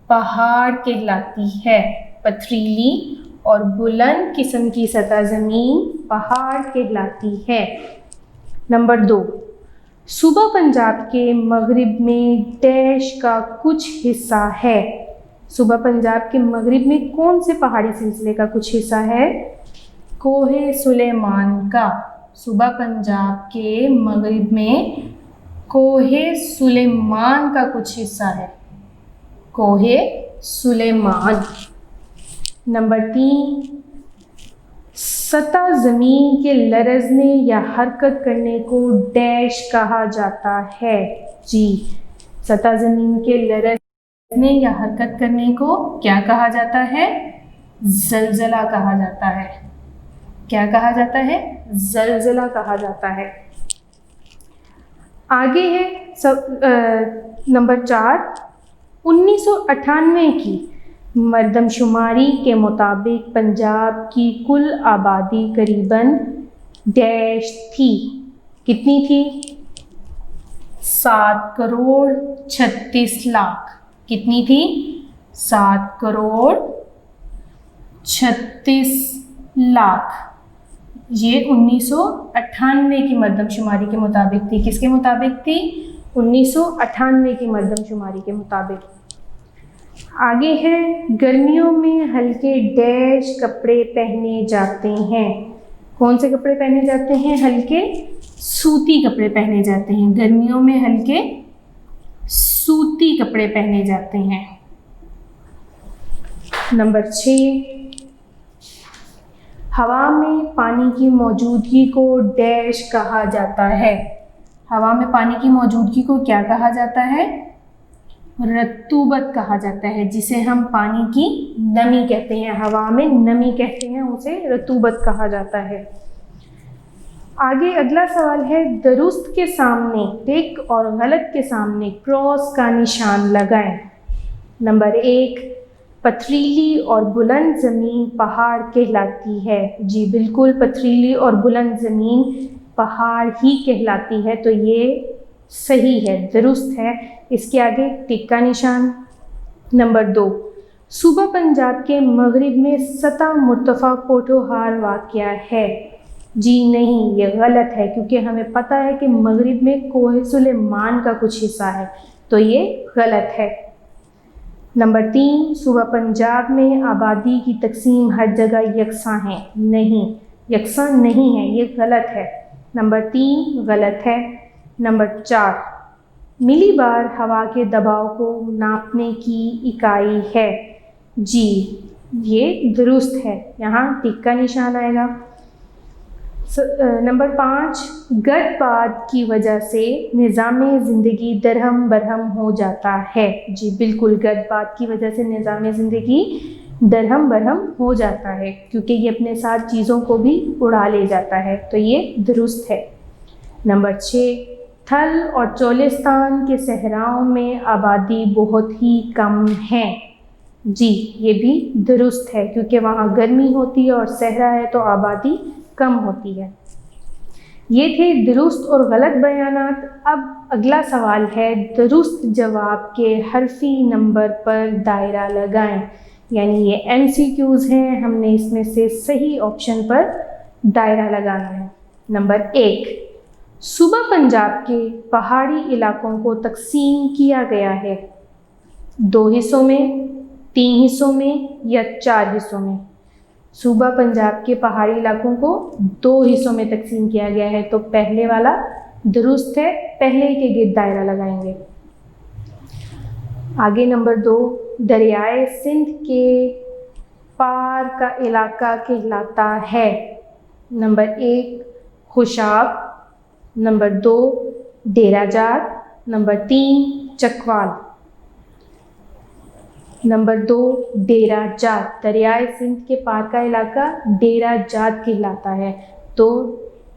پہاڑ کہلاتی ہے۔ پتھریلی اور بلند قسم کی سطح زمین پہاڑ کہلاتی ہے۔ نمبر 2، صوبہ پنجاب کے مغرب میں ڈیش کا کچھ حصہ ہے۔ صوبہ پنجاب کے مغرب میں کون سے پہاڑی سلسلے کا کچھ حصہ ہے؟ کوہ سلیمان کا۔ صوبہ پنجاب کے مغرب میں کوہ سلیمان کا کچھ حصہ ہے۔ کوہ سلیمان۔ نمبر 3، سطح زمین کے لرزنے یا حرکت کرنے کو ڈیش کہا جاتا ہے؟ جی، سطح زمین کے لرزنے یا حرکت کرنے کو کیا کہا جاتا ہے؟ زلزلہ کہا جاتا ہے۔ کیا کہا جاتا ہے؟ زلزلہ کہا جاتا ہے۔ آگے ہے نمبر 4، 1998 کی مردم شماری کے مطابق پنجاب کی کل آبادی قریباً ڈیش تھی۔ کتنی تھی؟ 7 کروڑ 36 لاکھ۔ کتنی تھی؟ 7 کروڑ 36 لاکھ۔ یہ 1998 کی مردم شماری کے مطابق تھی. کس کے مطابق تھی؟ 1998 کی مردم شماری کے مطابق. آگے ہے گرمیوں میں ہلکے ڈیش کپڑے پہنے جاتے ہیں. کون سے کپڑے پہنے جاتے ہیں؟ ہلکے سوتی کپڑے پہنے جاتے ہیں. گرمیوں میں ہلکے سوتی کپڑے پہنے جاتے ہیں. نمبر 6، ہوا میں پانی کی موجودگی کو ڈیش کہا جاتا ہے. ہوا میں پانی کی موجودگی کو کیا کہا جاتا ہے؟ رطوبت کہا جاتا ہے، جسے ہم پانی کی نمی کہتے ہیں. ہوا میں نمی کہتے ہیں، اسے رطوبت کہا جاتا ہے. آگے اگلا سوال ہے، درست کے سامنے ٹک اور غلط کے سامنے کراس کا نشان لگائیں. نمبر 1، پتھریلی اور بلند زمین پہاڑ کہلاتی ہے. جی بالکل، پتھریلی اور بلند زمین پہاڑ ہی کہلاتی ہے، تو یہ صحیح ہے، درست ہے. اس کے آگے ٹک کا نشان. نمبر 2، صوبہ پنجاب کے مغرب میں سطح مرتفع پوٹھوہار واقع ہے. جی نہیں، یہ غلط ہے، کیونکہ ہمیں پتہ ہے کہ مغرب میں کوہ سلیمان کا کچھ حصہ ہے، تو یہ غلط ہے. نمبر 3، صوبہ پنجاب میں آبادی کی تقسیم ہر جگہ یکساں ہے. نہیں، یکساں نہیں ہے، یہ غلط ہے. نمبر 3 غلط ہے. نمبر 4، ملی بار ہوا کے دباؤ کو ناپنے کی اکائی ہے. جی یہ درست ہے، یہاں ٹک کا نشان آئے گا. نمبر 5، گرد باد کی وجہ سے نظام زندگی درہم برہم ہو جاتا ہے. جی بالکل، گرد باد کی وجہ سے نظام زندگی درہم برہم ہو جاتا ہے، کیونکہ یہ اپنے ساتھ چیزوں کو بھی اڑا لے جاتا ہے، تو یہ درست ہے. نمبر 6، تھل اور چولستان کے صحراؤں میں آبادی بہت ہی کم ہے. جی یہ بھی درست ہے، کیونکہ وہاں گرمی ہوتی ہے اور صحرا ہے تو آبادی کم ہوتی ہے. یہ تھے درست اور غلط بیانات. اب اگلا سوال ہے، درست جواب کے حرفی نمبر پر دائرہ لگائیں. یعنی یہ MCQs ہیں، ہم نے اس میں سے صحیح آپشن پر دائرہ لگانا ہے. نمبر 1، صوبہ پنجاب کے پہاڑی علاقوں کو تقسیم کیا گیا ہے 2 حصوں میں، 3 حصوں میں یا 4 حصوں میں. صوبہ پنجاب کے پہاڑی علاقوں کو 2 حصوں میں تقسیم کیا گیا ہے، تو پہلے والا درست ہے، پہلے کے گرد دائرہ لگائیں گے. آگے نمبر 2، دریائے سندھ کے پار کا علاقہ کہلاتا ہے. نمبر 1 خوشاب، نمبر 2 ڈیرہ جات، نمبر 3 چکوال. نمبر 2 ڈیرہ جات. دریائے سندھ کے پار کا علاقہ ڈیرہ جات کہلاتا ہے، تو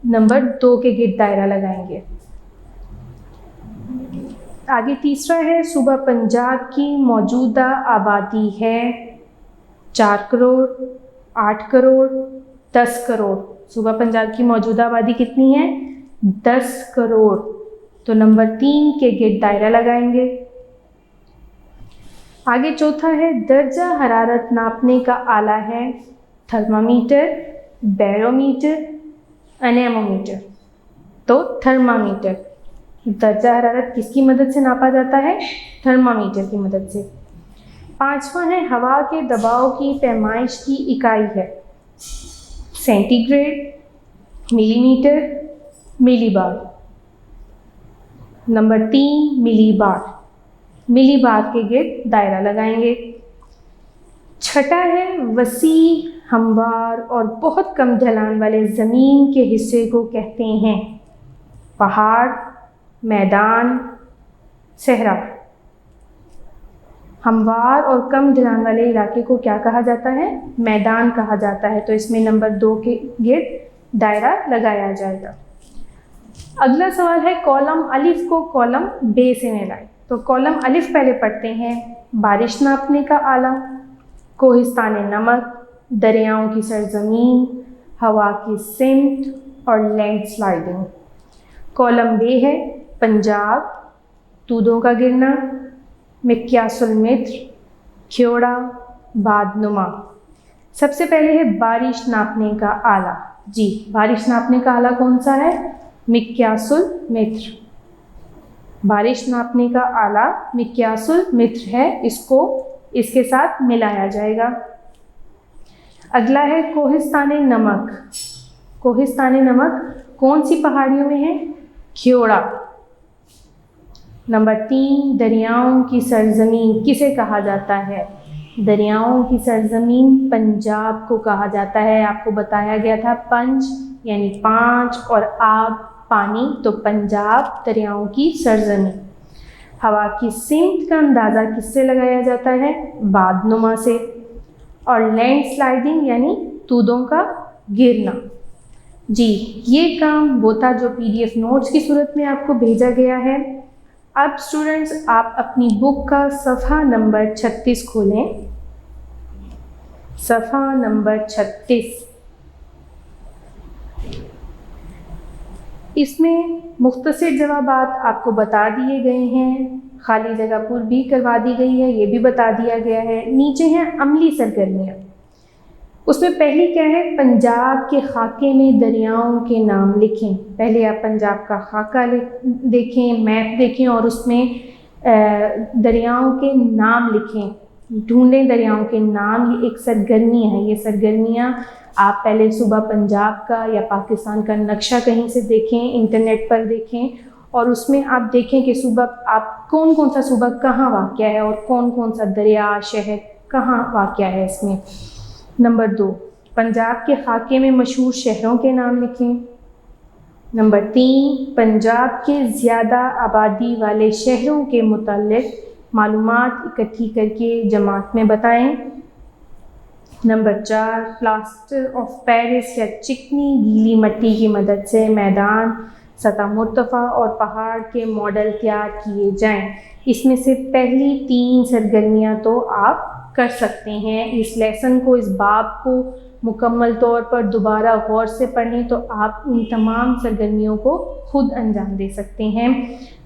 نمبر 2 کے گرد دائرہ لگائیں گے. آگے تیسرا ہے، صوبہ پنجاب کی موجودہ آبادی ہے 4 کروڑ، 8 کروڑ، 10 کروڑ. صوبہ پنجاب کی موجودہ آبادی کتنی ہے؟ 10 کروڑ. تو نمبر 3 کے گرد دائرہ لگائیں گے. آگے چوتھا ہے، درجہ حرارت ناپنے کا آلہ ہے تھرمامیٹر، بیرومیٹر، انیمومیٹر. تو تھرمامیٹر. درجہ حرارت کس کی مدد سے ناپا جاتا ہے؟ تھرمامیٹر کی مدد سے. 5واں ہے، ہوا کے دباؤ کی پیمائش کی اکائی ہے سینٹی گریڈ، ملی میٹر، ملی بار. نمبر 3 ملی بار. ملی بار کے گرد دائرہ لگائیں گے. چھٹا ہے، وسیع، ہموار اور بہت کم ڈھلان والے زمین کے حصے کو کہتے ہیں پہاڑ، میدان، صحرا. ہموار اور کم ڈھلان والے علاقے کو کیا کہا جاتا ہے؟ میدان کہا جاتا ہے، تو اس میں نمبر 2 کے گرد دائرہ لگایا جائے گا. اگلا سوال ہے، کالم الف کو کالم بے سے ملائیں. تو کالم الف پہلے پڑھتے ہیں، بارش ناپنے کا آلہ، کوہستان نمک، دریاؤں کی سرزمین، ہوا کی سمت اور لینڈ سلائڈنگ. کالم بے ہے پنجاب، دودھوں کا گرنا، مقیاس المتر، کھیوڑا، باد نما. سب سے پہلے ہے بارش ناپنے کا آلہ. جی بارش ناپنے کا آلہ کون سا ہے؟ مقیاس المتر. بارش ناپنے کا آلہ مقیاس المتر ہے، اس کے ساتھ ملایا جائے گا. اگلا ہے کوہستان نمک. کوہستان نمک کون سی پہاڑیوں میں ہے؟ کھیوڑا. نمبر 3 دریاؤں کی سرزمین کسے کہا جاتا ہے؟ دریاؤں کی سرزمین پنجاب کو کہا جاتا ہے. آپ کو بتایا گیا تھا پنج یعنی 5 اور آب پانی، تو پنجاب دریاؤں کی سرزمین. ہوا کی سمت کا اندازہ کس سے لگایا جاتا ہے؟ باد نما سے. اور لینڈ سلائڈنگ یعنی تودوں کا گرنا. جی یہ کام وہ تھا جو PDF نوٹس کی صورت میں آپ کو بھیجا گیا ہے. اب اسٹوڈنٹس آپ اپنی بک کا صفحہ نمبر 36 کھولیں. صفحہ نمبر 36. اس میں مختصر جوابات آپ کو بتا دیے گئے ہیں، خالی جگہ پر بھی کروا دی گئی ہے، یہ بھی بتا دیا گیا ہے. نیچے ہیں عملی سرگرمیاں. اس میں پہلی کیا ہے؟ پنجاب کے خاکے میں دریاؤں کے نام لکھیں. پہلے آپ پنجاب کا خاکہ دیکھیں، میپ دیکھیں اور اس میں دریاؤں کے نام لکھیں. ڈھونڈیں دریاؤں کے نام. یہ ایک سرگرمی ہے. یہ سرگرمیاں آپ پہلے صوبہ پنجاب کا یا پاکستان کا نقشہ کہیں سے دیکھیں، انٹرنیٹ پر دیکھیں، اور اس میں آپ دیکھیں کہ صوبہ آپ کون سا صوبہ کہاں واقع ہے اور کون سا دریا شہر کہاں واقع ہے اس میں. نمبر 2 پنجاب کے خاکے میں مشہور شہروں کے نام لکھیں. نمبر 3 پنجاب کے زیادہ آبادی والے شہروں کے متعلق معلومات اکٹھی کر کے جماعت میں بتائیں. نمبر 4 پلاسٹر آف پیرس یا چکنی گیلی مٹی کی مدد سے میدان، سطح مرتفع اور پہاڑ کے ماڈل تیار کیے جائیں. اس میں سے پہلی 3 سرگرمیاں تو آپ کر سکتے ہیں. اس لیسن کو، اس باب کو مکمل طور پر دوبارہ غور سے پڑھیں تو آپ ان تمام سرگرمیوں کو خود انجام دے سکتے ہیں.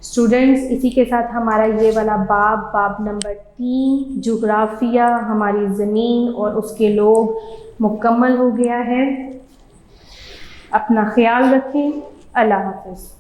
اسٹوڈنٹس اسی کے ساتھ ہمارا یہ والا باب نمبر 3 جغرافیہ، ہماری زمین اور اس کے لوگ مکمل ہو گیا ہے. اپنا خیال رکھیں. اللہ حافظ.